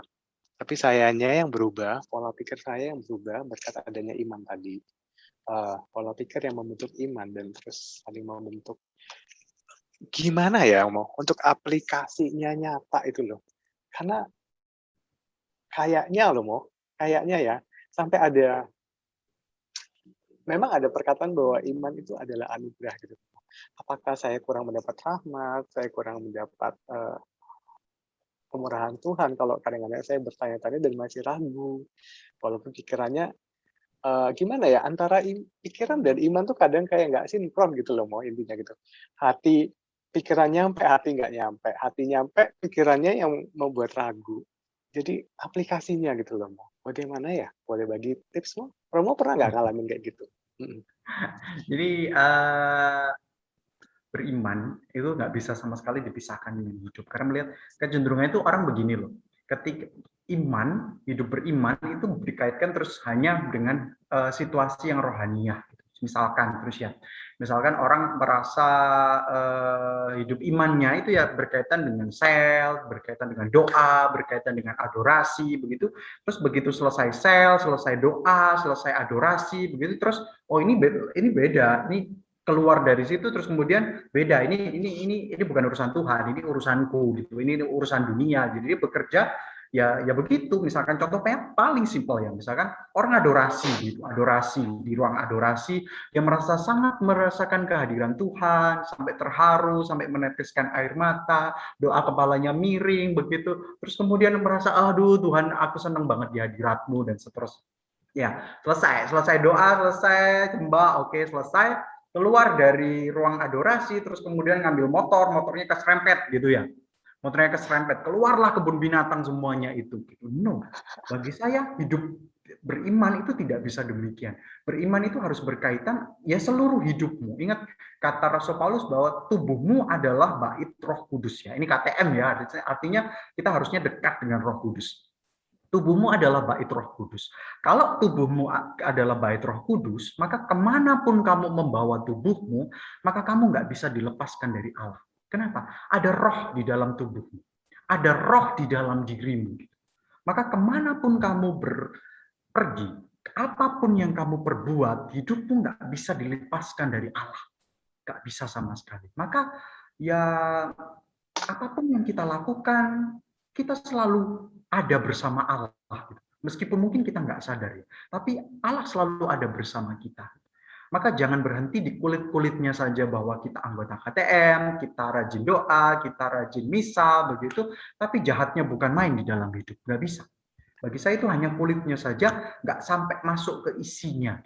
tapi sayanya yang berubah, pola pikir saya yang berubah berkat adanya iman tadi. Pola pikir yang membentuk iman dan terus saling membentuk. Gimana ya untuk aplikasinya nyata itu loh. Karena kayaknya kayaknya ya, sampai memang ada perkataan bahwa iman itu adalah anugerah gitu. Apakah saya kurang mendapat rahmat, saya kurang mendapat kemurahan Tuhan kalau kadang-kadang saya bertanya-tanya dan masih ragu. Walaupun pikirannya gimana ya, antara pikiran dan iman tuh kadang kayak nggak sinkron gitu loh intinya gitu. Hati, pikiran nyampe, hati nggak nyampe. Hati nyampe, pikirannya yang membuat ragu. Jadi aplikasinya gitu loh bagaimana ya? Boleh bagi tips Romo pernah nggak ngalamin kayak gitu? Jadi beriman itu nggak bisa sama sekali dipisahkan dengan hidup. Karena melihat kecenderungannya itu orang begini loh. Ketika iman, hidup beriman itu dikaitkan terus hanya dengan situasi yang rohaniah. Misalkan misalkan orang merasa hidup imannya itu ya berkaitan dengan sel, berkaitan dengan doa, berkaitan dengan adorasi, begitu. Terus begitu selesai sel, selesai doa, selesai adorasi, begitu terus oh ini beda, ini keluar dari situ terus kemudian beda, ini bukan urusan Tuhan, ini urusanku gitu, ini urusan dunia. Jadi dia bekerja ya begitu. Misalkan contohnya paling simpel ya, misalkan orang adorasi gitu, di ruang adorasi dia merasa sangat merasakan kehadiran Tuhan, sampai terharu, sampai meneteskan air mata, doa kepalanya miring begitu, terus kemudian merasa aduh Tuhan aku senang banget di hadirat-Mu dan seterusnya. Ya, selesai doa, selesai sembah, oke, selesai, keluar dari ruang adorasi, terus kemudian ngambil motornya keserempet gitu ya. Motornya keserempet, keluarlah kebun binatang semuanya itu. No, bagi saya hidup beriman itu tidak bisa demikian. Beriman itu harus berkaitan ya seluruh hidupmu. Ingat kata Rasul Paulus bahwa tubuhmu adalah bait Roh Kudus ya. Ini KTM ya, artinya kita harusnya dekat dengan Roh Kudus. Tubuhmu adalah bait Roh Kudus. Kalau tubuhmu adalah bait Roh Kudus, maka kemanapun kamu membawa tubuhmu, maka kamu nggak bisa dilepaskan dari Allah. Kenapa? Ada roh di dalam tubuhmu. Ada roh di dalam dirimu. Maka kemanapun kamu pergi, apapun yang kamu perbuat, hidupmu nggak bisa dilepaskan dari Allah. Nggak bisa sama sekali. Maka ya apapun yang kita lakukan, kita selalu ada bersama Allah. Meskipun mungkin kita nggak sadar ya, tapi Allah selalu ada bersama kita. Maka jangan berhenti di kulit-kulitnya saja bahwa kita anggota KTM, kita rajin doa, kita rajin misa, begitu. Tapi jahatnya bukan main di dalam hidup, nggak bisa. Bagi saya itu hanya kulitnya saja, nggak sampai masuk ke isinya.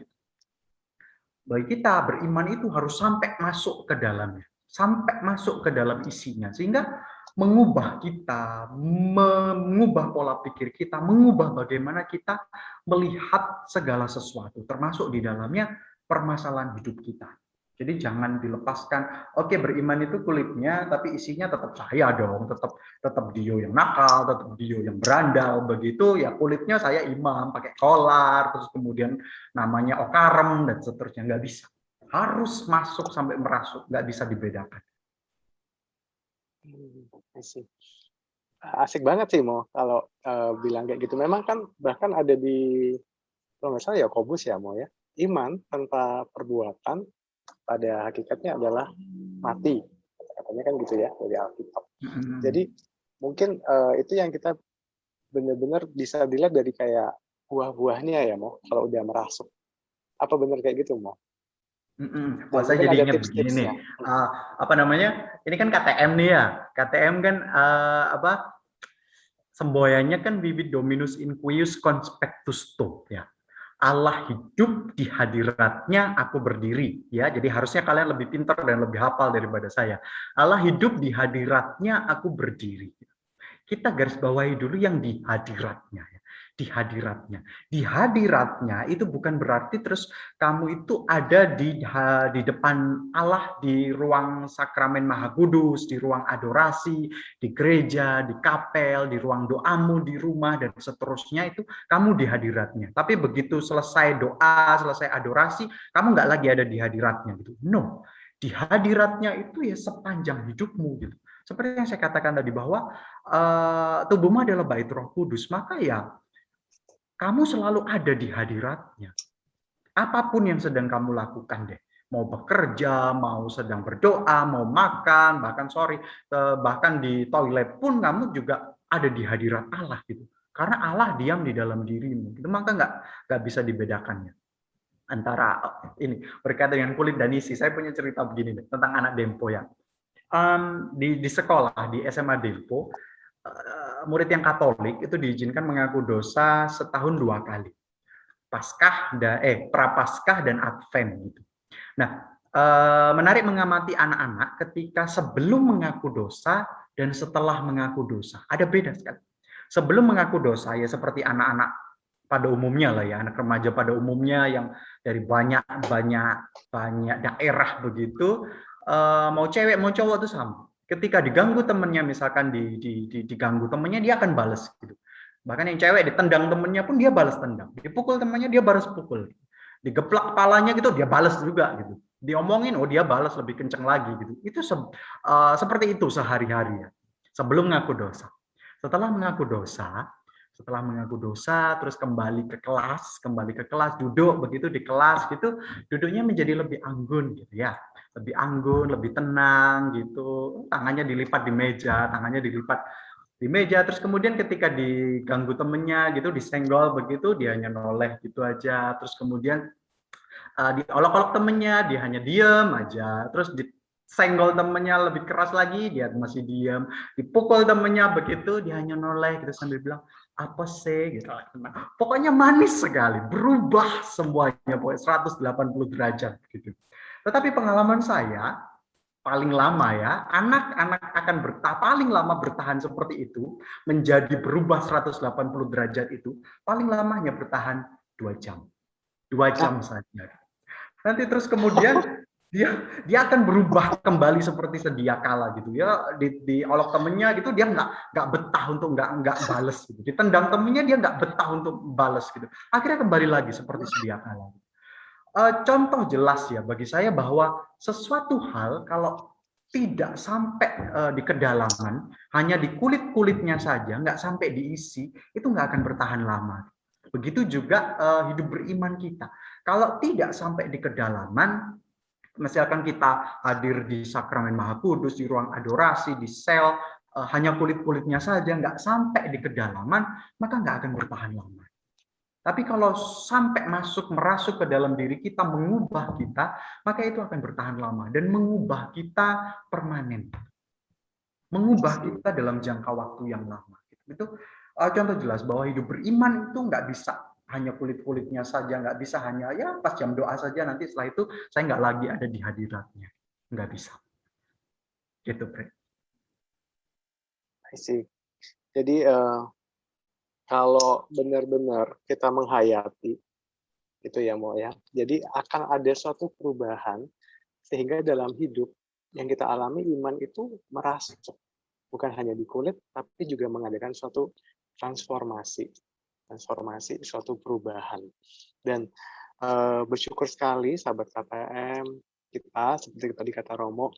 Bagi kita beriman itu harus sampai masuk ke dalamnya, sampai masuk ke dalam isinya, sehingga mengubah kita, mengubah pola pikir kita, mengubah bagaimana kita melihat segala sesuatu, termasuk di dalamnya permasalahan hidup kita. Jadi jangan dilepaskan, oke beriman itu kulitnya, tapi isinya tetap saya dong, tetap Dio yang nakal, tetap Dio yang berandal, begitu ya kulitnya saya imam, pakai kolar, terus kemudian namanya okarem, dan seterusnya, nggak bisa. Harus masuk sampai merasuk, nggak bisa dibedakan. Asik banget sih kalau bilang kayak gitu. Memang kan bahkan ada di kalau nggak salah Yakobus ya ya. iman tanpa perbuatan pada hakikatnya adalah mati. Katanya kan gitu ya dari Alkitab. Jadi mungkin itu yang kita benar-benar bisa dilihat dari kayak buah-buahnya ya, Mo, kalau udah merasuk. Apa benar kayak gitu, Mo? Wah, saya mungkin jadi ada ingat begini nih. tips-tipsnya. Apa namanya? Ini kan KTM nih ya. KTM kan apa? Semboyannya kan Vivit Dominus Inquius Conspectus Tuo ya. Allah hidup di hadiratnya aku berdiri ya. Jadi harusnya kalian lebih pintar dan lebih hafal daripada saya. Allah hidup di hadiratnya aku berdiri. Kita garis bawahi dulu yang di hadiratnya ya. Di hadiratnya. Di hadiratnya itu bukan berarti terus kamu itu ada di depan Allah di ruang sakramen Maha Kudus, di ruang adorasi, di gereja, di kapel, di ruang doamu, di rumah dan seterusnya itu kamu di hadiratnya. Tapi begitu selesai doa, selesai adorasi, kamu nggak lagi ada di hadiratnya gitu. No. Di hadiratnya itu ya sepanjang hidupmu gitu. Seperti yang saya katakan tadi bahwa tubuhmu adalah bait Roh Kudus, maka ya kamu selalu ada di hadiratnya. Apapun yang sedang kamu lakukan deh, mau bekerja, mau sedang berdoa, mau makan, bahkan di toilet pun kamu juga ada di hadirat Allah gitu. Karena Allah diam di dalam dirimu, itu maka nggak bisa dibedakannya antara ini berkaitan dengan kulit dan isi. Saya punya cerita begini deh, tentang anak Dempo ya. Di sekolah di SMA Dempo, murid yang Katolik itu diizinkan mengaku dosa setahun 2 kali, Prapaskah dan Advent gitu. Nah, menarik mengamati anak-anak ketika sebelum mengaku dosa dan setelah mengaku dosa ada beda sekali. Sebelum mengaku dosa ya seperti anak-anak pada umumnya lah ya, anak remaja pada umumnya yang dari banyak daerah begitu, mau cewek mau cowok itu sama. Ketika diganggu temennya, misalkan diganggu temennya, dia akan balas gitu. Bahkan yang cewek ditendang temennya pun dia balas tendang, dipukul temennya dia balas pukul, digeplak kepalanya gitu dia balas juga gitu, diomongin dia balas lebih kenceng lagi gitu. Itu seperti itu sehari-hari ya, sebelum mengaku dosa. Setelah mengaku dosa terus kembali ke kelas duduk begitu di kelas gitu, duduknya menjadi lebih anggun gitu ya, lebih anggun, lebih tenang gitu, tangannya dilipat di meja, terus kemudian ketika diganggu temennya gitu, disenggol begitu, dia hanya noleh gitu aja, terus kemudian diolok-olok temennya, dia hanya diem aja, terus disenggol temennya lebih keras lagi, dia masih diem, dipukul temennya begitu, dia hanya noleh gitu sambil bilang, apa sih gitu. Pokoknya manis sekali, berubah semuanya, pokoknya 180 derajat gitu. Tetapi pengalaman saya, paling lama ya, anak-anak akan paling lama bertahan seperti itu, menjadi berubah 180 derajat itu, paling lamanya bertahan 2 jam. 2 jam saja. Nanti terus kemudian dia akan berubah kembali seperti sedia kala gitu ya, diolok temennya gitu dia nggak betah untuk nggak bales gitu, ditendang temennya dia nggak betah untuk bales gitu, akhirnya kembali lagi seperti sedia kala. Contoh jelas ya bagi saya bahwa sesuatu hal kalau tidak sampai di kedalaman, hanya di kulit-kulitnya saja, nggak sampai diisi, itu nggak akan bertahan lama. Begitu juga hidup beriman kita. Kalau tidak sampai di kedalaman, misalkan kita hadir di sakramen Maha Kudus, di ruang adorasi, di sel, hanya kulit-kulitnya saja, nggak sampai di kedalaman, maka nggak akan bertahan lama. Tapi kalau sampai merasuk ke dalam diri kita, mengubah kita, maka itu akan bertahan lama dan mengubah kita permanen. Mengubah kita dalam jangka waktu yang lama. Itu contoh jelas bahwa hidup beriman itu nggak bisa hanya kulit-kulitnya saja, nggak bisa hanya ya pas jam doa saja, nanti setelah itu saya nggak lagi ada di hadiratnya. Nggak bisa. Gitu, Bre. I see. Jadi kalau benar-benar kita menghayati itu ya Mo ya, jadi akan ada suatu perubahan sehingga dalam hidup yang kita alami iman itu merasuk, bukan hanya di kulit tapi juga mengadakan suatu transformasi, suatu perubahan. Dan bersyukur sekali sahabat KTM kita, seperti tadi kata Romo,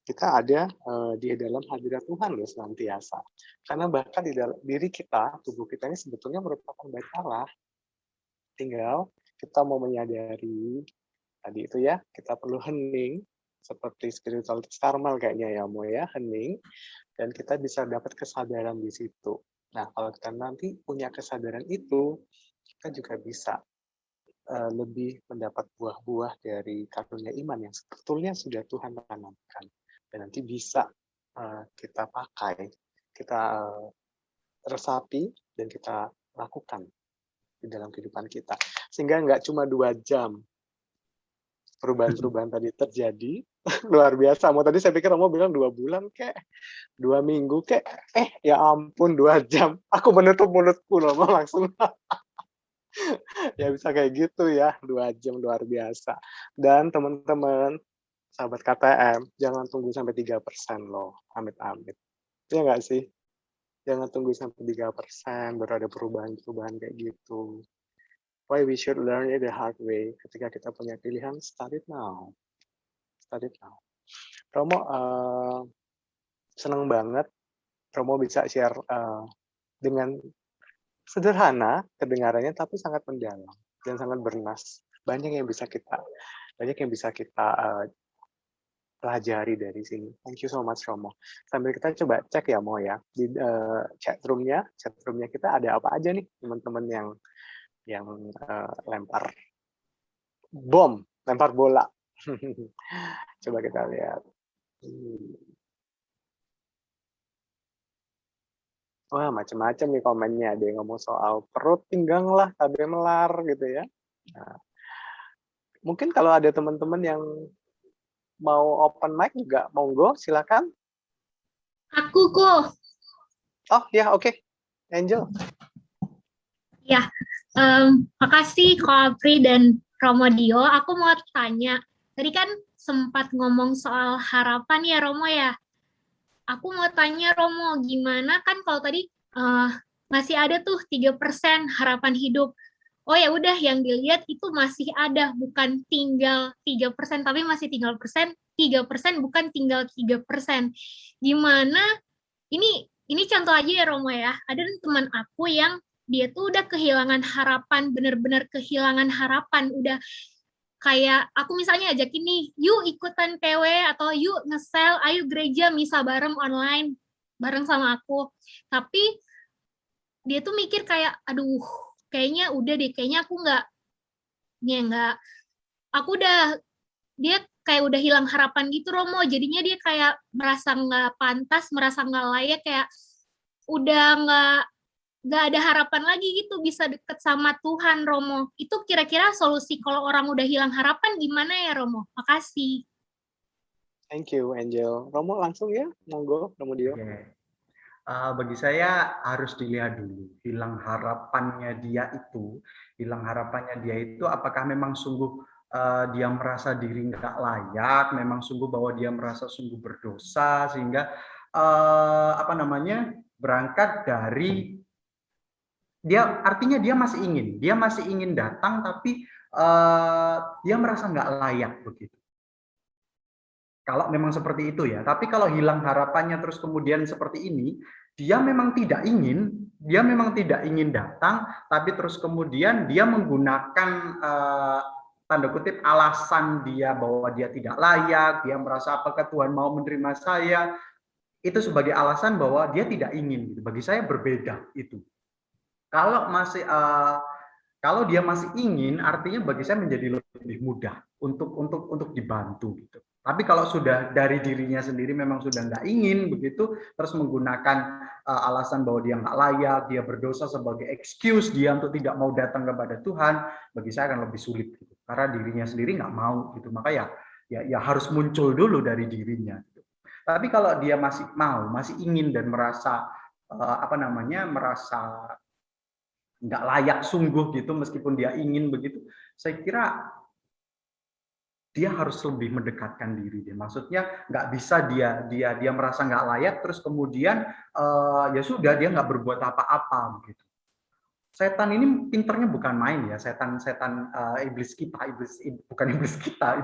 kita ada di dalam hadirat Tuhan loh senantiasa. Karena bahkan di dalam diri kita, tubuh kita ini sebetulnya merupakan bait Allah. Tinggal kita mau menyadari tadi itu ya, kita perlu hening seperti spiritualitas Karmel kayaknya ya Mo ya, hening, dan kita bisa dapat kesadaran di situ. Nah, kalau kita nanti punya kesadaran itu, kita juga bisa lebih mendapat buah-buah dari karunia iman yang sebetulnya sudah Tuhan tanamkan, dan nanti bisa kita pakai, kita resapi, dan kita lakukan di dalam kehidupan kita, sehingga nggak cuma 2 jam perubahan-perubahan tadi terjadi. Luar biasa. Mau tadi saya pikir Romo bilang 2 bulan kek, 2 minggu kek, ya ampun 2 jam. Aku menutup mulutku Romo langsung. Ya bisa kayak gitu ya, 2 jam luar biasa. Dan teman-teman, sahabat KTM, jangan tunggu sampai 3% loh, amit-amit. Iya nggak sih? Jangan tunggu sampai 3% baru ada perubahan-perubahan kayak gitu. Why we should learn it the hard way. Ketika kita punya pilihan, start it now. Start it now. Romo senang banget Romo bisa share dengan sederhana kedengarannya, tapi sangat mendalam dan sangat bernas. Banyak yang bisa kita pelajari dari sini. Thank you so much Romo. Sambil kita coba cek ya Mo ya, di chat roomnya kita ada apa aja nih teman-teman yang lempar bom, lempar bola. Coba kita lihat. Wah, macam-macam nih komennya. Ada yang ngomong soal perut pinggang lah, KB melar gitu ya. Nah, mungkin kalau ada teman-teman yang mau open mic juga, monggo, silakan. Aku kok. Oh ya, oke. Angel. Ya, makasih Ko Apri dan Romo Dio. Aku mau tanya, tadi kan sempat ngomong soal harapan ya Romo ya. Aku mau tanya Romo, gimana kan kalau tadi masih ada tuh 3% harapan hidup. Oh ya udah, yang dilihat itu masih ada, bukan tinggal 3%, tapi masih tinggal 3%, bukan tinggal 3%. Gimana? Ini contoh aja ya Romo ya. Ada teman aku yang dia tuh udah kehilangan harapan, bener-bener kehilangan harapan, udah kayak aku misalnya ajakin nih, yuk ikutan PW atau yuk nge-sell, ayo gereja misa bareng online bareng sama aku. Tapi dia tuh mikir kayak, aduh, kayaknya udah deh, kayaknya aku dia kayak udah hilang harapan gitu Romo. Jadinya dia kayak merasa nggak pantas, merasa nggak layak, kayak udah nggak ada harapan lagi gitu bisa deket sama Tuhan Romo. Itu kira-kira solusi kalau orang udah hilang harapan gimana ya Romo? Makasih. Thank you Angel. Romo langsung ya, monggo Romo Dio. Okay. Bagi saya harus dilihat dulu hilang harapannya dia itu apakah memang sungguh dia merasa diri nggak layak, memang sungguh bahwa dia merasa sungguh berdosa sehingga berangkat dari artinya dia masih ingin datang, tapi dia merasa nggak layak begitu. Kalau memang seperti itu ya. Tapi kalau hilang harapannya terus kemudian seperti ini, dia memang tidak ingin datang, tapi terus kemudian dia menggunakan tanda kutip alasan dia bahwa dia tidak layak, dia merasa apakah Tuhan mau menerima saya, itu sebagai alasan bahwa dia tidak ingin. Bagi saya berbeda itu. Kalau dia masih ingin, artinya bagi saya menjadi lebih mudah untuk dibantu gitu. Tapi kalau sudah dari dirinya sendiri memang sudah nggak ingin begitu, terus menggunakan alasan bahwa dia nggak layak, dia berdosa sebagai excuse dia untuk tidak mau datang kepada Tuhan, bagi saya akan lebih sulit gitu. Karena dirinya sendiri nggak mau gitu, maka ya harus muncul dulu dari dirinya. Gitu. Tapi kalau dia masih mau, masih ingin dan merasa merasa nggak layak sungguh gitu, meskipun dia ingin begitu, saya kira dia harus lebih mendekatkan diri dia. Maksudnya nggak bisa dia merasa nggak layak terus kemudian ya sudah dia nggak berbuat apa-apa begitu. setan ini pinternya bukan main ya, setan-setan iblis kita, bukan iblis kita,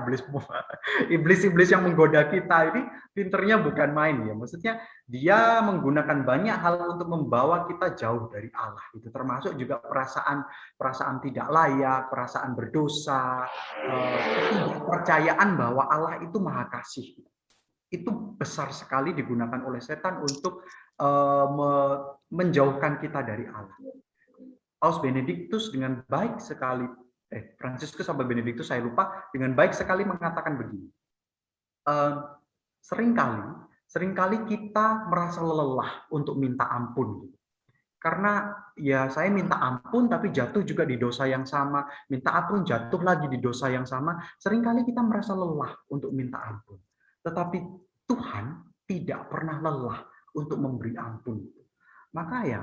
iblis yang menggoda kita ini pinternya bukan main ya. Maksudnya dia menggunakan banyak hal untuk membawa kita jauh dari Allah itu, termasuk juga perasaan tidak layak, perasaan berdosa, ketidakpercayaan bahwa Allah itu Maha Kasih. Itu besar sekali digunakan oleh setan untuk menjauhkan kita dari Allah. Paus Benediktus dengan baik sekali, Fransiskus sampai Benediktus saya lupa, dengan baik sekali mengatakan begini, seringkali kita merasa lelah untuk minta ampun, karena ya saya minta ampun tapi jatuh juga di dosa yang sama, minta ampun jatuh lagi di dosa yang sama, seringkali kita merasa lelah untuk minta ampun, tetapi Tuhan tidak pernah lelah untuk memberi ampun. Maka ya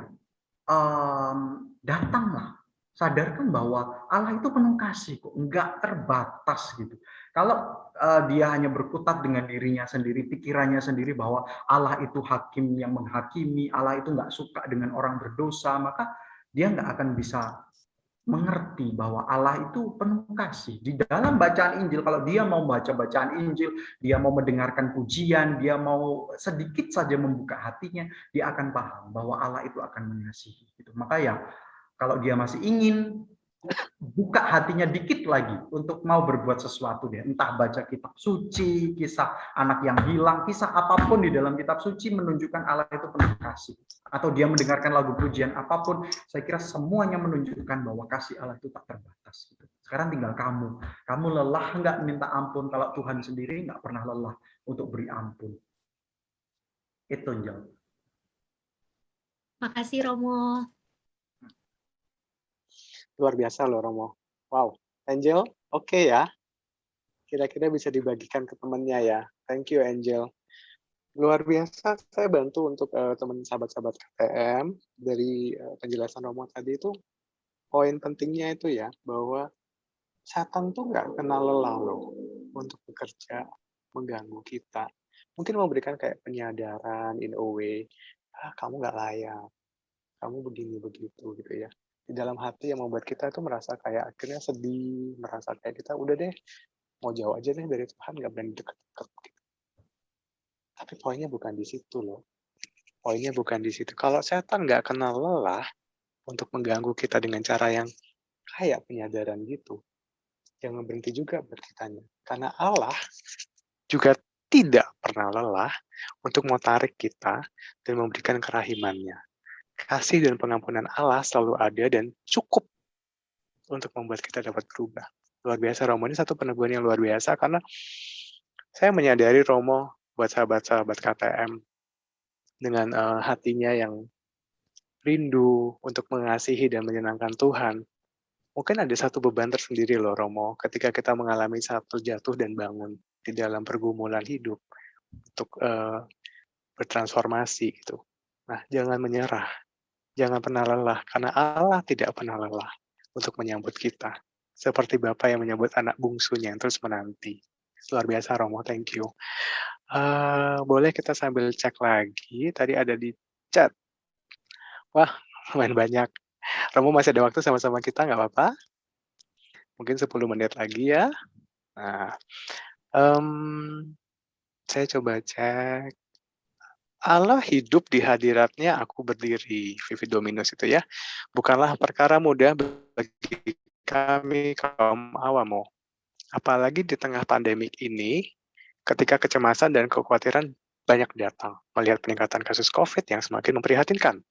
datanglah, sadarkan bahwa Allah itu penuh kasih kok, enggak terbatas gitu. Kalau dia hanya berkutat dengan dirinya sendiri, pikirannya sendiri bahwa Allah itu hakim yang menghakimi, Allah itu enggak suka dengan orang berdosa, maka dia enggak akan bisa mengerti bahwa Allah itu penuh kasih. Di dalam bacaan Injil, kalau dia mau baca bacaan Injil, dia mau mendengarkan pujian, dia mau sedikit saja membuka hatinya, dia akan paham bahwa Allah itu akan mengasihi. Gitu. Maka ya, kalau dia masih ingin buka hatinya dikit lagi untuk mau berbuat sesuatu, dia entah baca kitab suci, kisah anak yang hilang, kisah apapun di dalam kitab suci menunjukkan Allah itu penuh kasih, atau dia mendengarkan lagu pujian apapun, saya kira semuanya menunjukkan bahwa kasih Allah itu tak terbatas. Sekarang tinggal kamu lelah nggak minta ampun? Kalau Tuhan sendiri nggak pernah lelah untuk beri ampun. Itu Angel. Makasih Romo. Luar biasa loh Romo. Wow, Angel, oke ya. Kira-kira bisa dibagikan ke temannya ya. Thank you Angel. Luar biasa, saya bantu untuk teman sahabat-sahabat KTM dari penjelasan Romo tadi itu, poin pentingnya itu ya, bahwa setan tuh nggak kenal lelah loh untuk bekerja, mengganggu kita. Mungkin memberikan kayak penyadaran in a way, kamu nggak layak, kamu begini begitu gitu ya. Di dalam hati yang membuat kita itu merasa kayak akhirnya sedih, merasa kayak kita udah deh, mau jauh aja deh dari Tuhan, nggak berani deket-deket. Gitu. Tapi poinnya bukan di situ loh. Poinnya bukan di situ. Kalau setan nggak kenal lelah untuk mengganggu kita dengan cara yang kayak penyadaran gitu, jangan berhenti juga buat kitanya. Karena Allah juga tidak pernah lelah untuk mau tarik kita dan memberikan kerahimannya. Kasih dan pengampunan Allah selalu ada dan cukup untuk membuat kita dapat berubah. Luar biasa Romo, ini satu peneguhan yang luar biasa karena saya menyadari Romo buat sahabat-sahabat KTM dengan hatinya yang rindu untuk mengasihi dan menyenangkan Tuhan. Mungkin ada satu beban tersendiri loh Romo ketika kita mengalami satu jatuh dan bangun di dalam pergumulan hidup untuk bertransformasi gitu. Nah, jangan menyerah. Jangan pernah lelah, karena Allah tidak pernah lelah untuk menyambut kita. Seperti Bapa yang menyambut anak bungsunya yang terus menanti. Luar biasa Romo, thank you. Boleh kita sambil cek lagi, tadi ada di chat. Wah, lumayan banyak. Romo masih ada waktu sama-sama kita, nggak apa-apa? Mungkin 10 menit lagi ya. Nah, saya coba cek. Allah hidup di hadiratnya aku berdiri, Vivi Dominus itu ya. Bukanlah perkara mudah bagi kami kaum awam. Apalagi di tengah pandemik ini, ketika kecemasan dan kekhawatiran banyak datang, melihat peningkatan kasus COVID yang semakin memprihatinkan.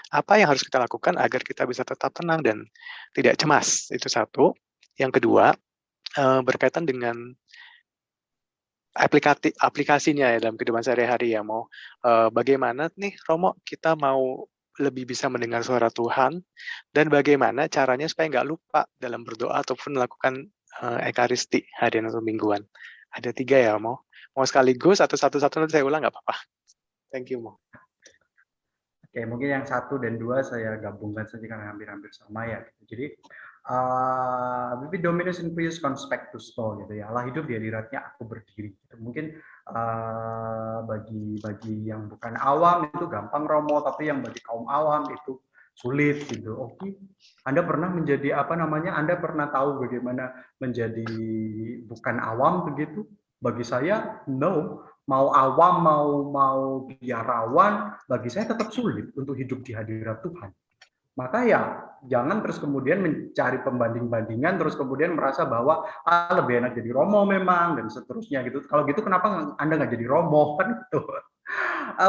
Apa yang harus kita lakukan agar kita bisa tetap tenang dan tidak cemas? Itu satu. Yang kedua, berkaitan dengan aplikasinya ya dalam kehidupan sehari-hari ya, bagaimana nih Romo kita mau lebih bisa mendengar suara Tuhan dan bagaimana caranya supaya nggak lupa dalam berdoa ataupun melakukan ekaristi harian atau mingguan. Ada 3 ya mau sekaligus atau satu-satu nanti saya ulang nggak apa-apa. Thank you Mo. Oke, mungkin yang 1 dan 2 saya gabungkan saja karena hampir-hampir sama ya. Jadi Vivi Dominus in Prius Conspectus gitu ya. Allah hidup di hadiratnya aku berdiri. Gitu. Mungkin bagi yang bukan awam itu gampang Romo, tapi yang bagi kaum awam itu sulit gitu. Oke, Anda pernah menjadi apa namanya? Anda pernah tahu bagaimana menjadi bukan awam begitu? Bagi saya, no. Mau awam, mau biarawan, bagi saya tetap sulit untuk hidup di hadirat Tuhan. Maka ya jangan terus kemudian mencari pembanding-bandingan, terus kemudian merasa bahwa lebih enak jadi Romo memang dan seterusnya gitu. Kalau gitu kenapa Anda nggak jadi Romo kan gitu?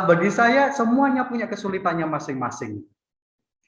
Bagi saya semuanya punya kesulitannya masing-masing.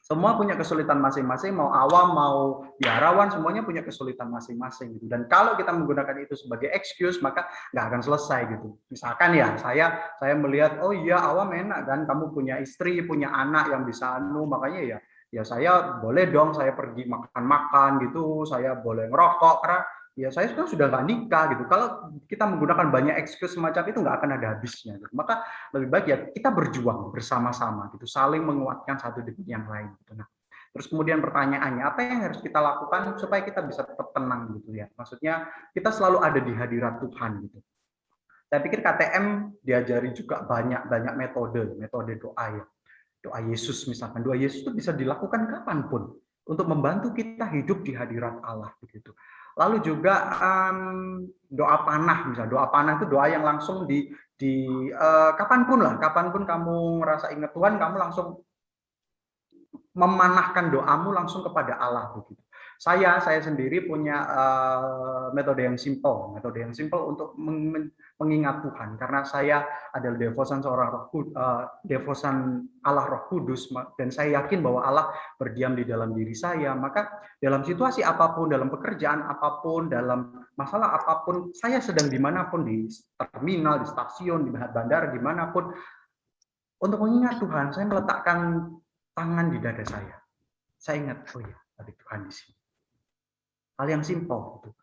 Semua punya kesulitan masing-masing, mau awam, mau biarawan, semuanya punya kesulitan masing-masing. Gitu. Dan kalau kita menggunakan itu sebagai excuse, maka nggak akan selesai gitu. Misalkan ya, saya melihat, oh iya awam enak kan, kamu punya istri, punya anak yang bisa makanya ya saya boleh dong, saya pergi makan-makan gitu, saya boleh ngerokok karena ya saya sudah nggak nikah gitu. Kalau kita menggunakan banyak excuse semacam itu nggak akan ada habisnya. Gitu. Maka lebih baik ya kita berjuang bersama-sama gitu, saling menguatkan satu demi yang lain. Gitu. Nah, terus kemudian pertanyaannya apa yang harus kita lakukan supaya kita bisa tetap tenang gitu ya? Maksudnya kita selalu ada di hadirat Tuhan gitu. Saya pikir KTM diajari juga banyak metode doa ya. Doa Yesus misalkan, doa Yesus itu bisa dilakukan kapanpun untuk membantu kita hidup di hadirat Allah begitu. Lalu juga doa panah, misalnya doa panah itu doa yang langsung di kapanpun kamu merasa ingat Tuhan, kamu langsung memanahkan doamu langsung kepada Allah begitu. Saya sendiri punya metode yang simple untuk mengingat Tuhan karena saya adalah devosan Allah Roh Kudus dan saya yakin bahwa Allah berdiam di dalam diri saya. Maka dalam situasi apapun, dalam pekerjaan apapun, dalam masalah apapun, saya sedang dimanapun, di terminal, di stasiun, di bandara, dimanapun, untuk mengingat Tuhan, saya meletakkan tangan di dada saya. Saya ingat, oh ya, ada Tuhan di sini. Hal yang simpel gitu.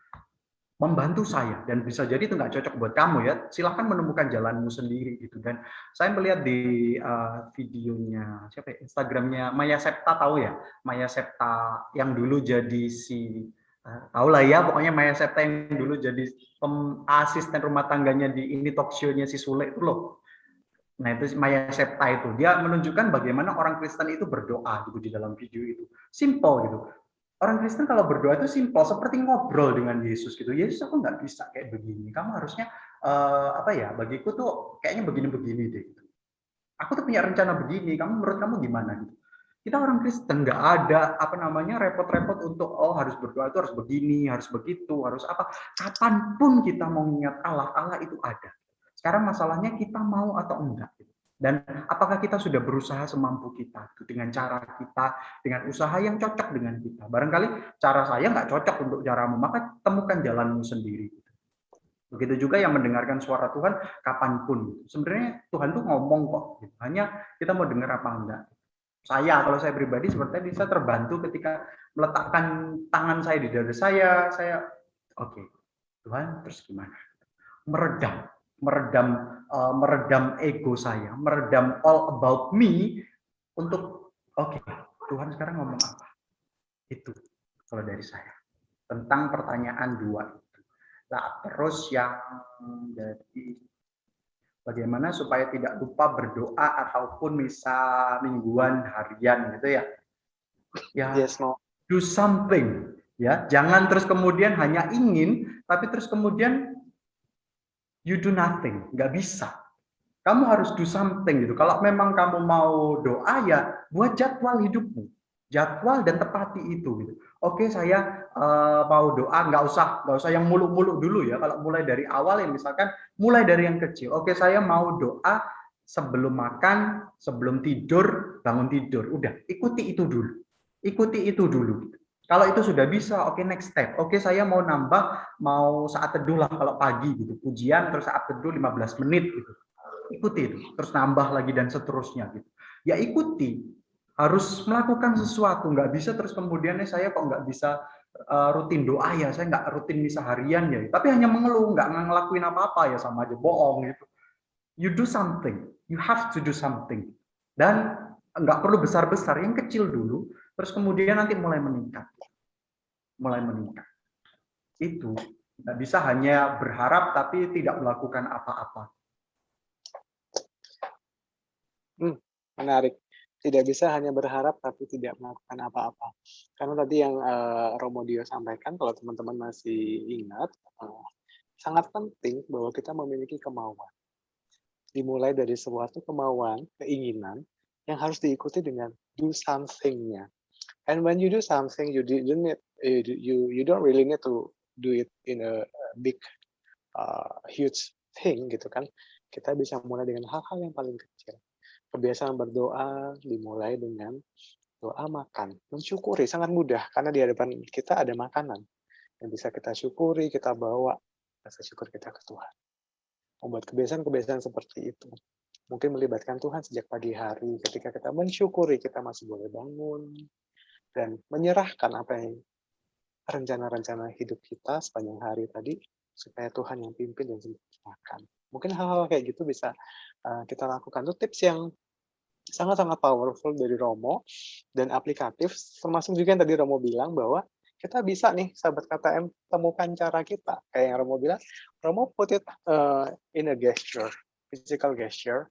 Membantu saya dan bisa jadi itu nggak cocok buat kamu ya. Silahkan menemukan jalanmu sendiri gitu. Dan saya melihat di videonya siapa ya? Instagramnya Maya Septa, tahu ya? Maya Septa yang dulu jadi tahu lah ya, pokoknya Maya Septa yang dulu jadi asisten rumah tangganya di ini talk show-nya si Sule itu loh. Nah itu Maya Septa itu, dia menunjukkan bagaimana orang Kristen itu berdoa gitu di dalam video itu. Simple gitu. Orang Kristen kalau berdoa itu simpel, seperti ngobrol dengan Yesus gitu. Yesus, aku nggak bisa kayak begini. Kamu harusnya bagiku tuh kayaknya begini-begini deh. Gitu. Aku tuh punya rencana begini. Menurut kamu gimana gitu? Kita orang Kristen nggak ada repot-repot untuk harus berdoa itu harus begini, harus begitu, harus apa. Kapanpun kita mau ingat Allah, Allah itu ada. Sekarang masalahnya kita mau atau enggak. Gitu. Dan apakah kita sudah berusaha semampu kita dengan cara kita, dengan usaha yang cocok dengan kita. Barangkali cara saya nggak cocok untuk caramu, maka temukan jalanmu sendiri. Begitu juga yang mendengarkan suara Tuhan kapanpun. Sebenarnya Tuhan tuh ngomong kok, hanya kita mau dengar apa enggak. Kalau saya pribadi sepertinya bisa terbantu ketika meletakkan tangan saya di dada saya oke, Tuhan terus gimana? Meredam ego saya, meredam all about me untuk oke, Tuhan sekarang ngomong apa? Itu kalau dari saya tentang pertanyaan 2 itu. Nah, terus yang dari bagaimana supaya tidak lupa berdoa ataupun misa mingguan, harian gitu ya. Ya, yes, no. Do something ya, jangan terus kemudian hanya ingin tapi terus kemudian you do nothing, nggak bisa. Kamu harus do something gitu. Kalau memang kamu mau doa ya buat jadwal hidupmu, jadwal dan tepati itu. Gitu. Oke, saya mau doa, nggak usah yang muluk-muluk dulu ya. Kalau mulai dari awal ya misalkan mulai dari yang kecil. Oke, saya mau doa sebelum makan, sebelum tidur, bangun tidur. Udah, ikuti itu dulu. Ikuti itu dulu. Kalau itu sudah bisa, oke, next step. Oke, saya mau nambah, mau saat teduh lah kalau pagi gitu. Pujian terus saat teduh 15 menit gitu. Ikuti itu, terus nambah lagi dan seterusnya gitu. Ya ikuti, harus melakukan sesuatu, nggak bisa terus kemudian saya kok nggak bisa rutin doa ya, saya nggak rutin misa harian ya, tapi hanya mengeluh, nggak ngelakuin apa-apa ya sama aja bohong gitu. You do something, you have to do something. Dan nggak perlu besar-besar, yang kecil dulu, terus kemudian nanti mulai meningkat. Itu nggak bisa hanya berharap tapi tidak melakukan apa-apa. Menarik. Tidak bisa hanya berharap tapi tidak melakukan apa-apa. Karena tadi yang Romo Dio sampaikan, kalau teman-teman masih ingat, sangat penting bahwa kita memiliki kemauan. Dimulai dari suatu kemauan, keinginan, yang harus diikuti dengan do something-nya. And when you do something, you don't really need to do it in a big, huge thing gitu kan. Kita bisa mulai dengan hal-hal yang paling kecil. Kebiasaan berdoa dimulai dengan doa makan, mensyukuri, sangat mudah karena di hadapan kita ada makanan yang bisa kita syukuri, kita bawa rasa syukur kita ke Tuhan. Membuat kebiasaan-kebiasaan seperti itu mungkin melibatkan Tuhan sejak pagi hari ketika kita mensyukuri kita masih boleh bangun dan menyerahkan apa yang rencana-rencana hidup kita sepanjang hari tadi supaya Tuhan yang pimpin dan sempurnakan. Mungkin hal-hal kayak gitu bisa kita lakukan. Itu tips yang sangat-sangat powerful dari Romo dan aplikatif, termasuk juga yang tadi Romo bilang bahwa kita bisa nih, sahabat KTM, temukan cara kita. Kayak yang Romo bilang, Romo put it in a gesture, physical gesture,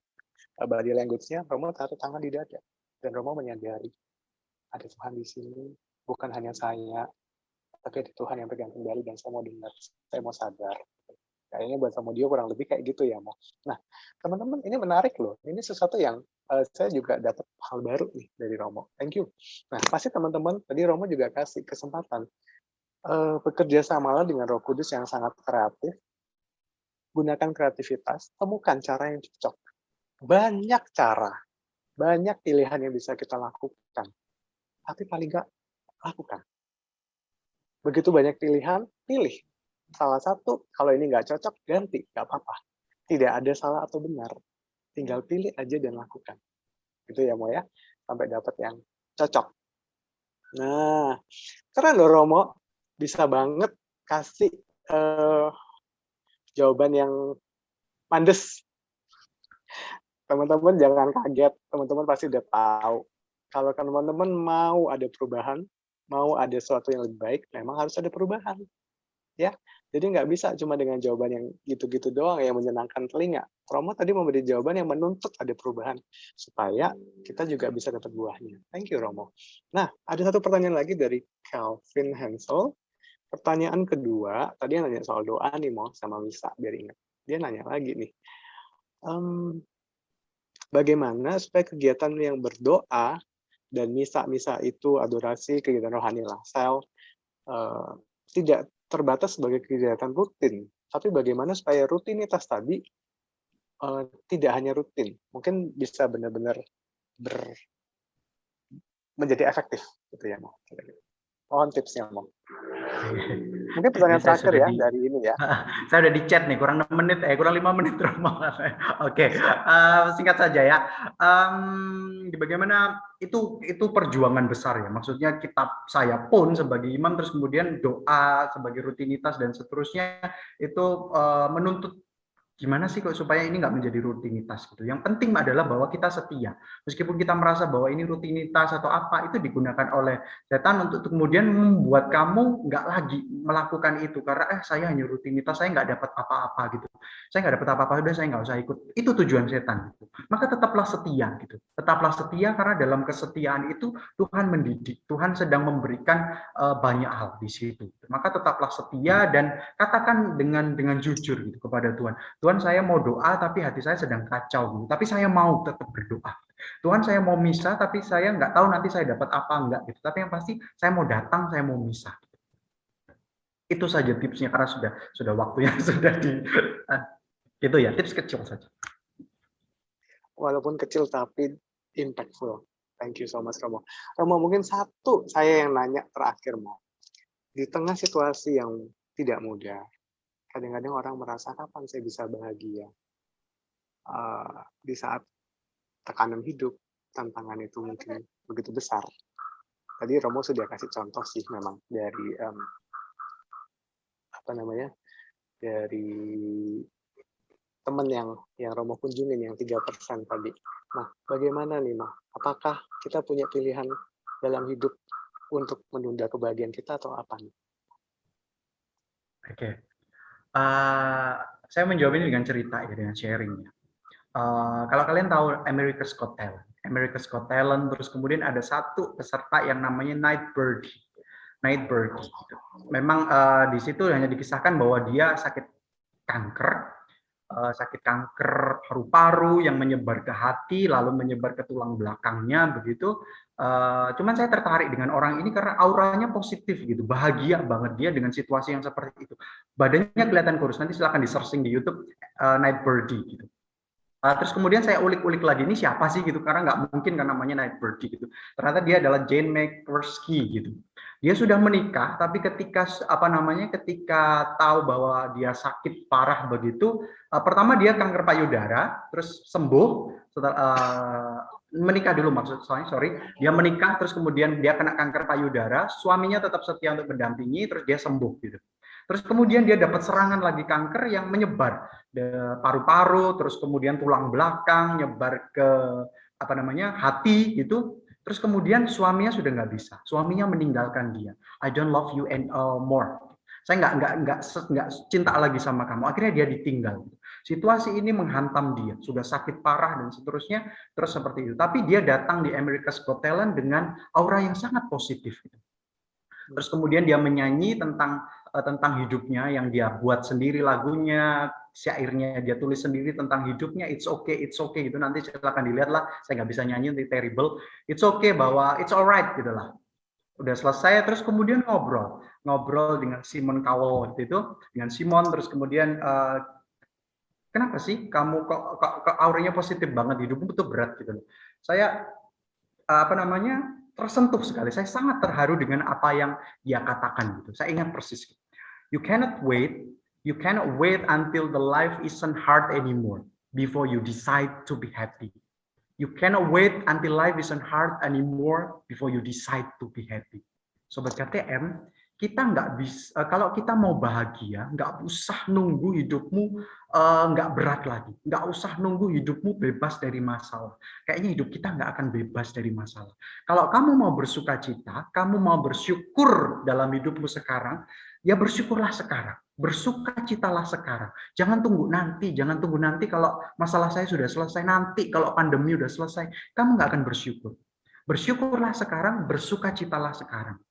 body language-nya, Romo taruh tangan di dada. Dan Romo menyadari, ada Tuhan di sini, bukan hanya saya, tapi ada Tuhan yang pegang kendali dan saya mau dengar, saya mau sadar. Kayaknya buat Romo Dio kurang lebih kayak gitu ya, Mo. Nah, teman-teman, ini menarik loh. Ini sesuatu yang saya juga dapat hal baru nih dari Romo. Thank you. Nah, pasti teman-teman, tadi Romo juga kasih kesempatan bekerja samalah dengan Roh Kudus yang sangat kreatif. Gunakan kreativitas, temukan cara yang cocok. Banyak cara, banyak pilihan yang bisa kita lakukan. Tapi paling nggak, lakukan. Begitu banyak pilihan, pilih. Salah satu, kalau ini nggak cocok, ganti. Nggak apa-apa. Tidak ada salah atau benar. Tinggal pilih aja dan lakukan. Gitu ya, Mo ya. Sampai dapat yang cocok. Nah, keren loh Romo. Bisa banget kasih jawaban yang mandes. Teman-teman jangan kaget. Teman-teman pasti udah tahu. Kalau teman-teman mau ada perubahan, mau ada sesuatu yang lebih baik, memang harus ada perubahan. Ya, jadi nggak bisa cuma dengan jawaban yang gitu-gitu doang yang menyenangkan telinga. Romo tadi memberi jawaban yang menuntut ada perubahan supaya kita juga bisa dapat buahnya. Thank you Romo. Nah, ada satu pertanyaan lagi dari Calvin Hansel. Pertanyaan kedua, tadi yang nanya soal doa nih Mo sama Misa biar ingat. Dia nanya lagi nih. Bagaimana supaya kegiatan yang berdoa dan misa-misa itu adorasi kegiatan rohani lah, tidak terbatas sebagai kegiatan rutin, tapi bagaimana supaya rutinitas tadi tidak hanya rutin, mungkin bisa benar-benar menjadi efektif, gitu ya, Mo. Mohon tipsnya, Mo. Mungkin pertanyaan terakhir ya dari ini ya. Saya udah di chat nih, kurang 6 menit, kurang 5 menit, Romo. Oke, singkat saja ya. Bagaimana itu perjuangan besar ya. Maksudnya saya pun sebagai imam terus kemudian doa sebagai rutinitas dan seterusnya itu menuntut gimana sih kok supaya ini nggak menjadi rutinitas gitu. Yang penting adalah bahwa kita setia. Meskipun kita merasa bahwa ini rutinitas atau apa, itu digunakan oleh setan untuk kemudian membuat kamu nggak lagi melakukan itu. Karena saya hanya rutinitas, saya nggak dapat apa-apa gitu. Saya nggak dapat apa-apa, udah saya nggak usah ikut. Itu tujuan setan. Gitu. Maka tetaplah setia gitu. Tetaplah setia karena dalam kesetiaan itu Tuhan mendidik. Tuhan sedang memberikan banyak hal di situ. Maka tetaplah setia dan katakan dengan jujur gitu kepada Tuhan. Tuhan saya mau doa tapi hati saya sedang kacau, tapi saya mau tetap berdoa. Tuhan saya mau misa tapi saya nggak tahu nanti saya dapat apa enggak gitu. Tapi yang pasti saya mau datang, saya mau misa. Itu saja tipsnya karena sudah waktunya sudah di itu ya, tips kecil saja. Walaupun kecil tapi impactful. Thank you so much Romo. Romo mungkin satu saya yang nanya terakhir Mo. Di tengah situasi yang tidak mudah, kadang-kadang orang merasa kapan saya bisa bahagia di saat tekanan hidup, tantangan itu mungkin begitu besar. Tadi Romo sudah kasih contoh sih memang dari dari teman yang Romo kunjungin yang 3% tadi. Nah, bagaimana nih, Ma? Apakah kita punya pilihan dalam hidup untuk menunda kebahagiaan kita atau apa nih? Oke. Saya menjawab ini dengan cerita ya, dengan sharing. Kalau kalian tahu America's Got Talent, America's Got Talent, terus kemudian ada satu peserta yang namanya Nightbird. Gitu. Memang di situ hanya dikisahkan bahwa dia sakit kanker paru-paru yang menyebar ke hati, lalu menyebar ke tulang belakangnya, begitu. Cuman saya tertarik dengan orang ini karena auranya positif gitu, bahagia banget dia dengan situasi yang seperti itu. Badannya kelihatan kurus, nanti silahkan di-searching di YouTube Nightbird gitu. Terus kemudian saya ulik-ulik lagi, ini siapa sih gitu, karena nggak mungkin kan namanya Nightbird gitu. Ternyata dia adalah Jane McCluskey gitu. Dia sudah menikah, tapi ketika tahu bahwa dia sakit parah begitu, pertama dia kanker payudara, terus sembuh, menikah dulu dia menikah, terus kemudian dia kena kanker payudara, suaminya tetap setia untuk mendampingi, terus dia sembuh gitu. Terus kemudian dia dapat serangan lagi kanker yang menyebar paru-paru, terus kemudian tulang belakang, nyebar ke hati gitu. Terus kemudian suaminya sudah nggak bisa, suaminya meninggalkan dia. I don't love you anymore. Saya nggak cinta lagi sama kamu. Akhirnya dia ditinggal. Situasi ini menghantam dia, sudah sakit parah dan seterusnya, terus seperti itu. Tapi dia datang di America's Got Talent dengan aura yang sangat positif. Terus kemudian dia menyanyi tentang hidupnya yang dia buat sendiri lagunya, syairnya dia tulis sendiri tentang hidupnya. It's okay gitu. Nanti silakan dilihat lah. Saya nggak bisa nyanyi, nanti terrible. It's okay bahwa it's alright gitu lah. Udah selesai, terus kemudian ngobrol dengan Simon Cowell waktu itu, dengan Simon. Terus kemudian kenapa sih kamu kok auranya positif banget, hidupmu tuh berat gitu. Saya tersentuh sekali. Saya sangat terharu dengan apa yang dia katakan gitu. Saya ingat persis. You cannot wait until the life isn't hard anymore before you decide to be happy. You cannot wait until life isn't hard anymore before you decide to be happy. Sobat KTM, kita nggak bisa, kalau kita mau bahagia, nggak usah nunggu hidupmu nggak berat lagi, nggak usah nunggu hidupmu bebas dari masalah. Kayaknya hidup kita nggak akan bebas dari masalah. Kalau kamu mau bersukacita, kamu mau bersyukur dalam hidupmu sekarang, ya bersyukurlah sekarang, bersukacitalah sekarang. Jangan tunggu nanti kalau masalah saya sudah selesai, nanti kalau pandemi sudah selesai, kamu nggak akan bersyukur. Bersyukurlah sekarang, bersukacitalah sekarang.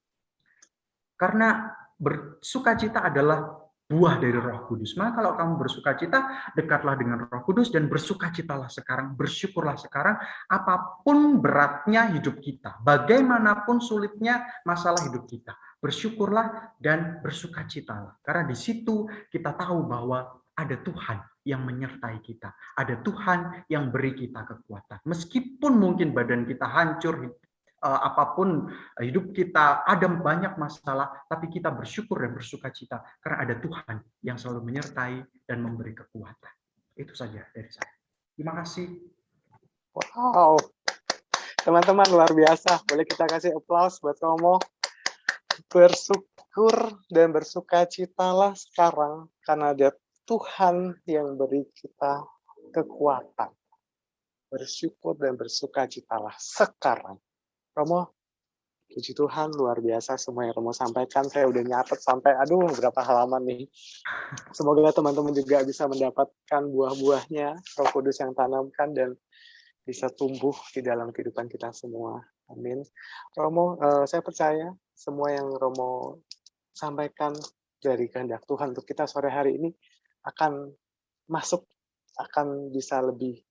Karena bersukacita adalah buah dari Roh Kudus. Maka kalau kamu bersukacita, dekatlah dengan Roh Kudus dan bersukacitalah sekarang, bersyukurlah sekarang, apapun beratnya hidup kita, bagaimanapun sulitnya masalah hidup kita, bersyukurlah dan bersukacitalah. Karena di situ kita tahu bahwa ada Tuhan yang menyertai kita, ada Tuhan yang beri kita kekuatan. Meskipun mungkin badan kita hancur, apapun hidup kita ada banyak masalah, tapi kita bersyukur dan bersukacita karena ada Tuhan yang selalu menyertai dan memberi kekuatan. Itu saja dari saya. Terima kasih. Wow, teman-teman luar biasa. Boleh kita kasih aplaus buat Romo. Bersyukur dan bersukacitalah sekarang karena ada Tuhan yang beri kita kekuatan. Bersyukur dan bersukacitalah sekarang. Romo, puji Tuhan, luar biasa semua yang Romo sampaikan. Saya udah nyatet sampai, berapa halaman nih. Semoga teman-teman juga bisa mendapatkan buah-buahnya, Roh Kudus yang tanamkan, dan bisa tumbuh di dalam kehidupan kita semua. Amin. Romo, saya percaya semua yang Romo sampaikan dari kehendak Tuhan untuk kita sore hari ini akan bisa lebih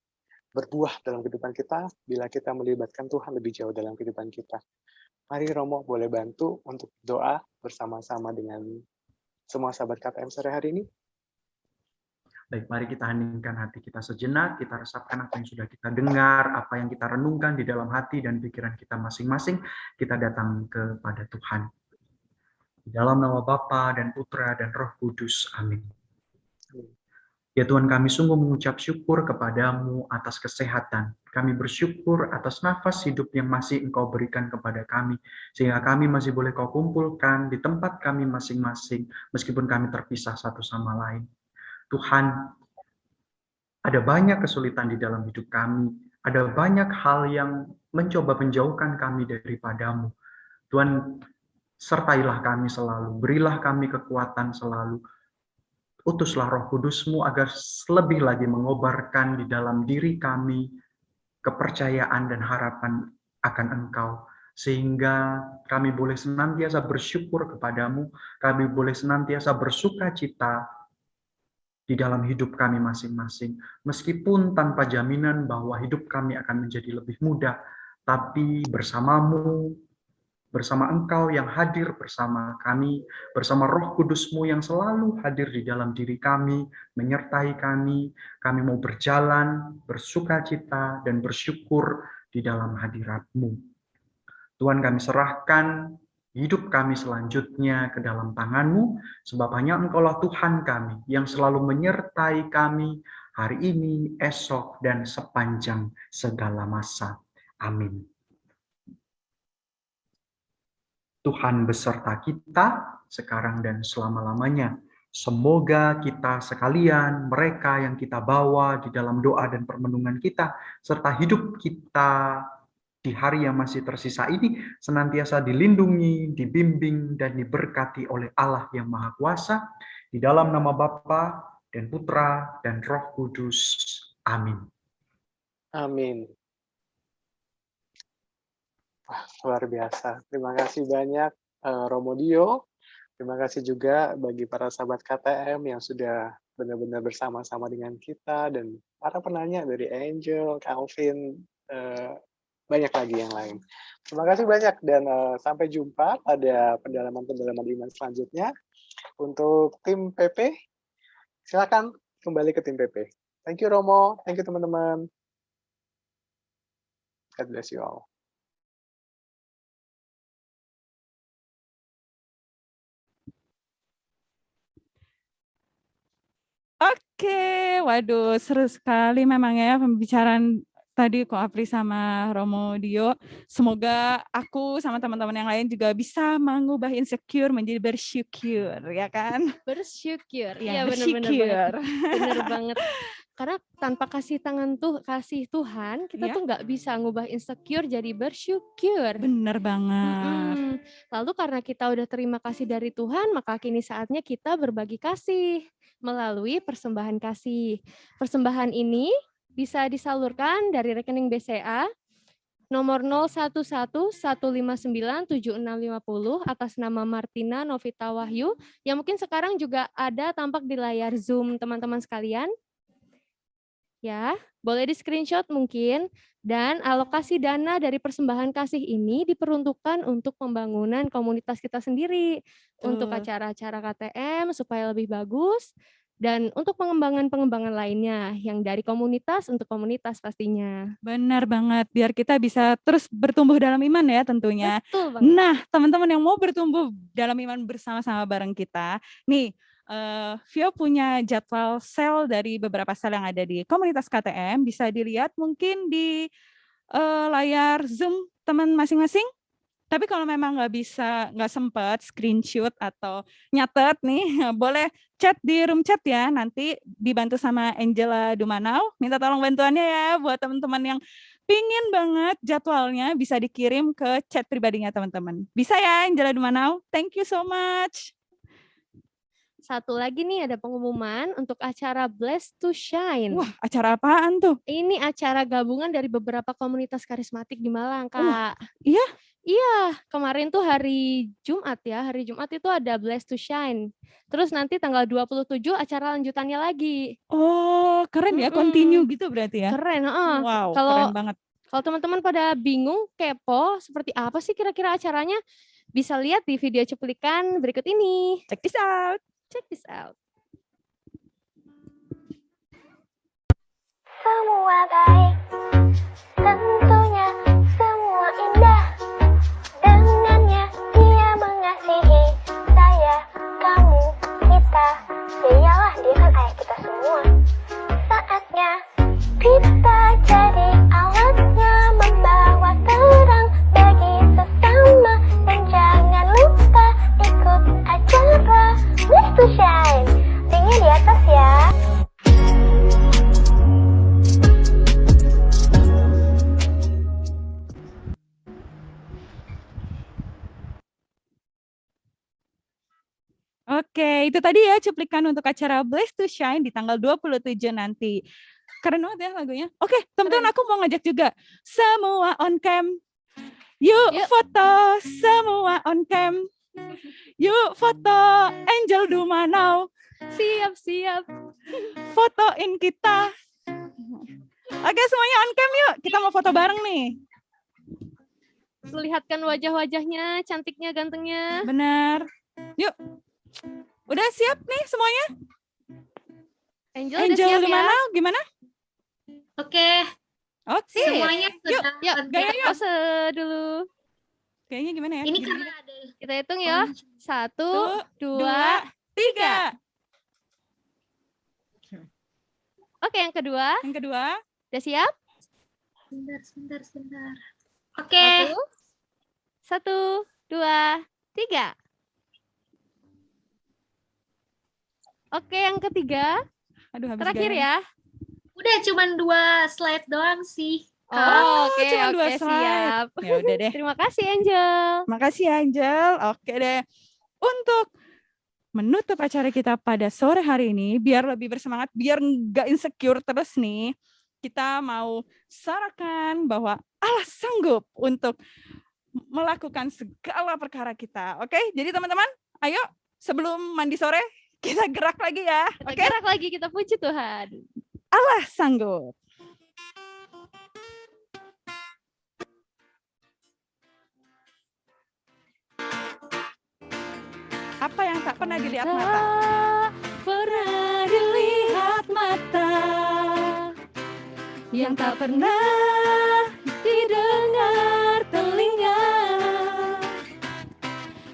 berbuah dalam kehidupan kita bila kita melibatkan Tuhan lebih jauh dalam kehidupan kita. Mari Romo boleh bantu untuk doa bersama-sama dengan semua sahabat KTM sore hari ini. Baik, mari kita heningkan hati kita sejenak, kita resapkan apa yang sudah kita dengar, apa yang kita renungkan di dalam hati dan pikiran kita masing-masing, kita datang kepada Tuhan. Di dalam nama Bapa dan Putra dan Roh Kudus. Amin. Ya Tuhan, kami sungguh mengucap syukur kepadamu atas kesehatan. Kami bersyukur atas nafas hidup yang masih Engkau berikan kepada kami, sehingga kami masih boleh Kau kumpulkan di tempat kami masing-masing, meskipun kami terpisah satu sama lain. Tuhan, ada banyak kesulitan di dalam hidup kami, ada banyak hal yang mencoba menjauhkan kami daripadamu. Tuhan, sertailah kami selalu, berilah kami kekuatan selalu. Utuslah Roh Kudus-Mu agar lebih lagi mengobarkan di dalam diri kami kepercayaan dan harapan akan Engkau, sehingga kami boleh senantiasa bersyukur kepadamu, kami boleh senantiasa bersuka cita di dalam hidup kami masing-masing. Meskipun tanpa jaminan bahwa hidup kami akan menjadi lebih mudah, tapi bersamamu, bersama Engkau yang hadir bersama kami, bersama Roh Kudus-Mu yang selalu hadir di dalam diri kami, menyertai kami mau berjalan, bersuka cita, dan bersyukur di dalam hadirat-Mu. Tuhan, kami serahkan hidup kami selanjutnya ke dalam tangan-Mu, sebab hanya Engkaulah Tuhan kami yang selalu menyertai kami hari ini, esok, dan sepanjang segala masa. Amin. Tuhan beserta kita sekarang dan selama-lamanya. Semoga kita sekalian, mereka yang kita bawa di dalam doa dan permenungan kita, serta hidup kita di hari yang masih tersisa ini, senantiasa dilindungi, dibimbing, dan diberkati oleh Allah yang Maha Kuasa, di dalam nama Bapa dan Putra dan Roh Kudus. Amin. Amin. Wah, luar biasa. Terima kasih banyak Romo Dio. Terima kasih juga bagi para sahabat KTM yang sudah benar-benar bersama-sama dengan kita, dan para penanya dari Angel, Calvin, banyak lagi yang lain. Terima kasih banyak, dan sampai jumpa pada pendalaman-pendalaman iman selanjutnya. Untuk tim PP, silakan kembali ke tim PP. Thank you Romo, thank you teman-teman. God bless you all. Oke, waduh seru sekali memang ya pembicaraan tadi Ko Apri sama Romo Dio. Semoga aku sama teman-teman yang lain juga bisa mengubah insecure menjadi bersyukur, ya kan? Bersyukur. Ya, Iya, benar-benar bersyukur. banget. Benar banget. Karena tanpa kasih Tuhan, kita Ya. tuh nggak bisa ngubah insecure jadi bersyukur. Bener banget. Lalu karena kita udah terima kasih dari Tuhan, maka kini saatnya kita berbagi kasih melalui persembahan kasih. Persembahan ini bisa disalurkan dari rekening BCA nomor 0111597650 atas nama Martina Novita Wahyu, yang mungkin sekarang juga ada tampak di layar Zoom teman-teman sekalian. Ya, boleh di screenshot mungkin. Dan alokasi dana dari persembahan kasih ini diperuntukkan untuk pembangunan komunitas kita sendiri, untuk acara-acara KTM supaya lebih bagus, dan untuk pengembangan-pengembangan lainnya yang dari komunitas untuk komunitas pastinya. Benar banget, biar kita bisa terus bertumbuh dalam iman ya tentunya. Betul banget. Nah, teman-teman yang mau bertumbuh dalam iman bersama-sama bareng kita, nih Vio punya jadwal sel dari beberapa sel yang ada di komunitas KTM, bisa dilihat mungkin di layar Zoom teman masing-masing. Tapi kalau memang nggak sempat screenshot atau nyatet nih, boleh chat di room chat ya, nanti dibantu sama Angela Dumanau. Minta tolong bantuannya ya buat teman-teman yang pingin banget jadwalnya, bisa dikirim ke chat pribadinya teman-teman. Bisa ya Angela Dumanau? Thank you so much. Satu lagi nih ada pengumuman untuk acara Blessed to Shine. Wah, acara apaan tuh? Ini acara gabungan dari beberapa komunitas karismatik di Malang, Kak. Iya? Iya, kemarin tuh hari Jumat ya. Hari Jumat itu ada Blessed to Shine. Terus nanti tanggal 27 acara lanjutannya lagi. Oh, keren ya, continue gitu berarti ya? Keren, Wow, keren banget. Kalau teman-teman pada bingung, kepo, seperti apa sih kira-kira acaranya? Bisa lihat di video cuplikan berikut ini. Check this out. Check this out. Semua baik, tentunya semua indah. Dengannya dia mengasihi saya, kamu, kita. Iyalah dia kan ayah kita semua. Saatnya kita jadi alatnya, membawa terang bagi sesama. Dan jangan lupa ikut acara Blessed to Shine. Linknya di atas ya. Oke, itu tadi ya cuplikan untuk acara Blessed to Shine di tanggal 27 nanti. Keren banget ya lagunya. Oke, teman-teman aku mau ngajak juga. Semua on cam. Yuk foto semua on cam. Yuk foto Angel Dumanau. Siap. Fotoin kita. Oke, semuanya on cam yuk. Kita mau foto bareng nih. Lihatkan wajah-wajahnya, cantiknya, gantengnya. Benar. Yuk. Udah siap nih semuanya? Angel udah Angel siap ya? Dumanau gimana? Oke, Oke. semuanya sudah Yuk, on gaya cam. yuk. Pause dulu. Kayaknya gimana ya? Ini Gini. karena ada Kita hitung ya. 1, 2, 2, 3. Oke, yang kedua. Yang kedua. Udah siap? Sebentar. Oke. 1, 2, 3. Oke, yang ketiga. Aduh, habis Terakhir gaya. ya. Udah cuman 2 slide doang sih. Oh, oke, cuma 2 oke, slide. siap. Ya udah deh. Terima kasih, Angel. Makasih Angel. Oke deh. Untuk menutup acara kita pada sore hari ini, biar lebih bersemangat, biar nggak insecure terus nih, kita mau sarakan bahwa Allah sanggup untuk melakukan segala perkara kita. Oke, jadi teman-teman, ayo sebelum mandi sore, kita gerak lagi ya. Kita Oke, gerak lagi, kita puji Tuhan. Allah sanggup. Apa yang tak pernah dilihat mata? Pernah dilihat mata, yang tak pernah didengar telinga,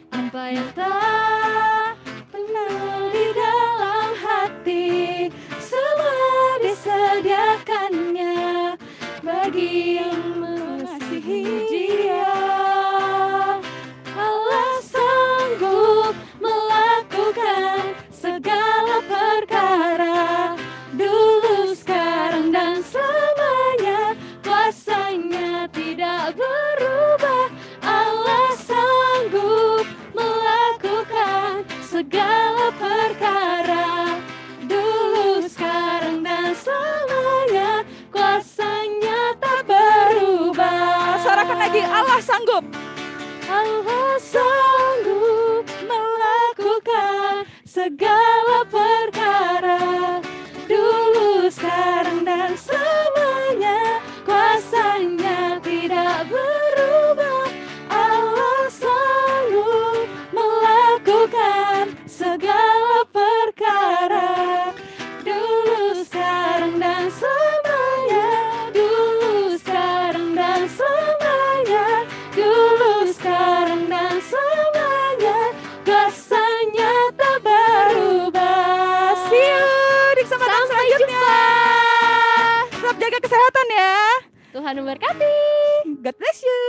apa yang tak pernah di dalam hati, semua disediakannya bagi yang mengasihi Dia. Allah sanggup melakukan segala perkara, dulu, sekarang, dan selamanya. Kuasanya tidak berubah. Allah sanggup melakukan segala perkara, dulu, sekarang, dan selamanya. Kuasanya tak berubah. Suarakan lagi, Allah sanggup. Allah sanggup melakukan segala perkara, dulu, sekarang, dan selamanya. Kuasanya tidak berubah. Allah sanggup melakukan segala perkara, dulu, sekarang, dan selamanya. Dulu, sekarang, dan selamanya. Dulu, sekarang, dan selamanya. Kuasanya tak berubah. See you di kesempatan Sampai selanjutnya. jumpa. Tetap jaga kesehatan ya. Tuhan memberkati. God bless you.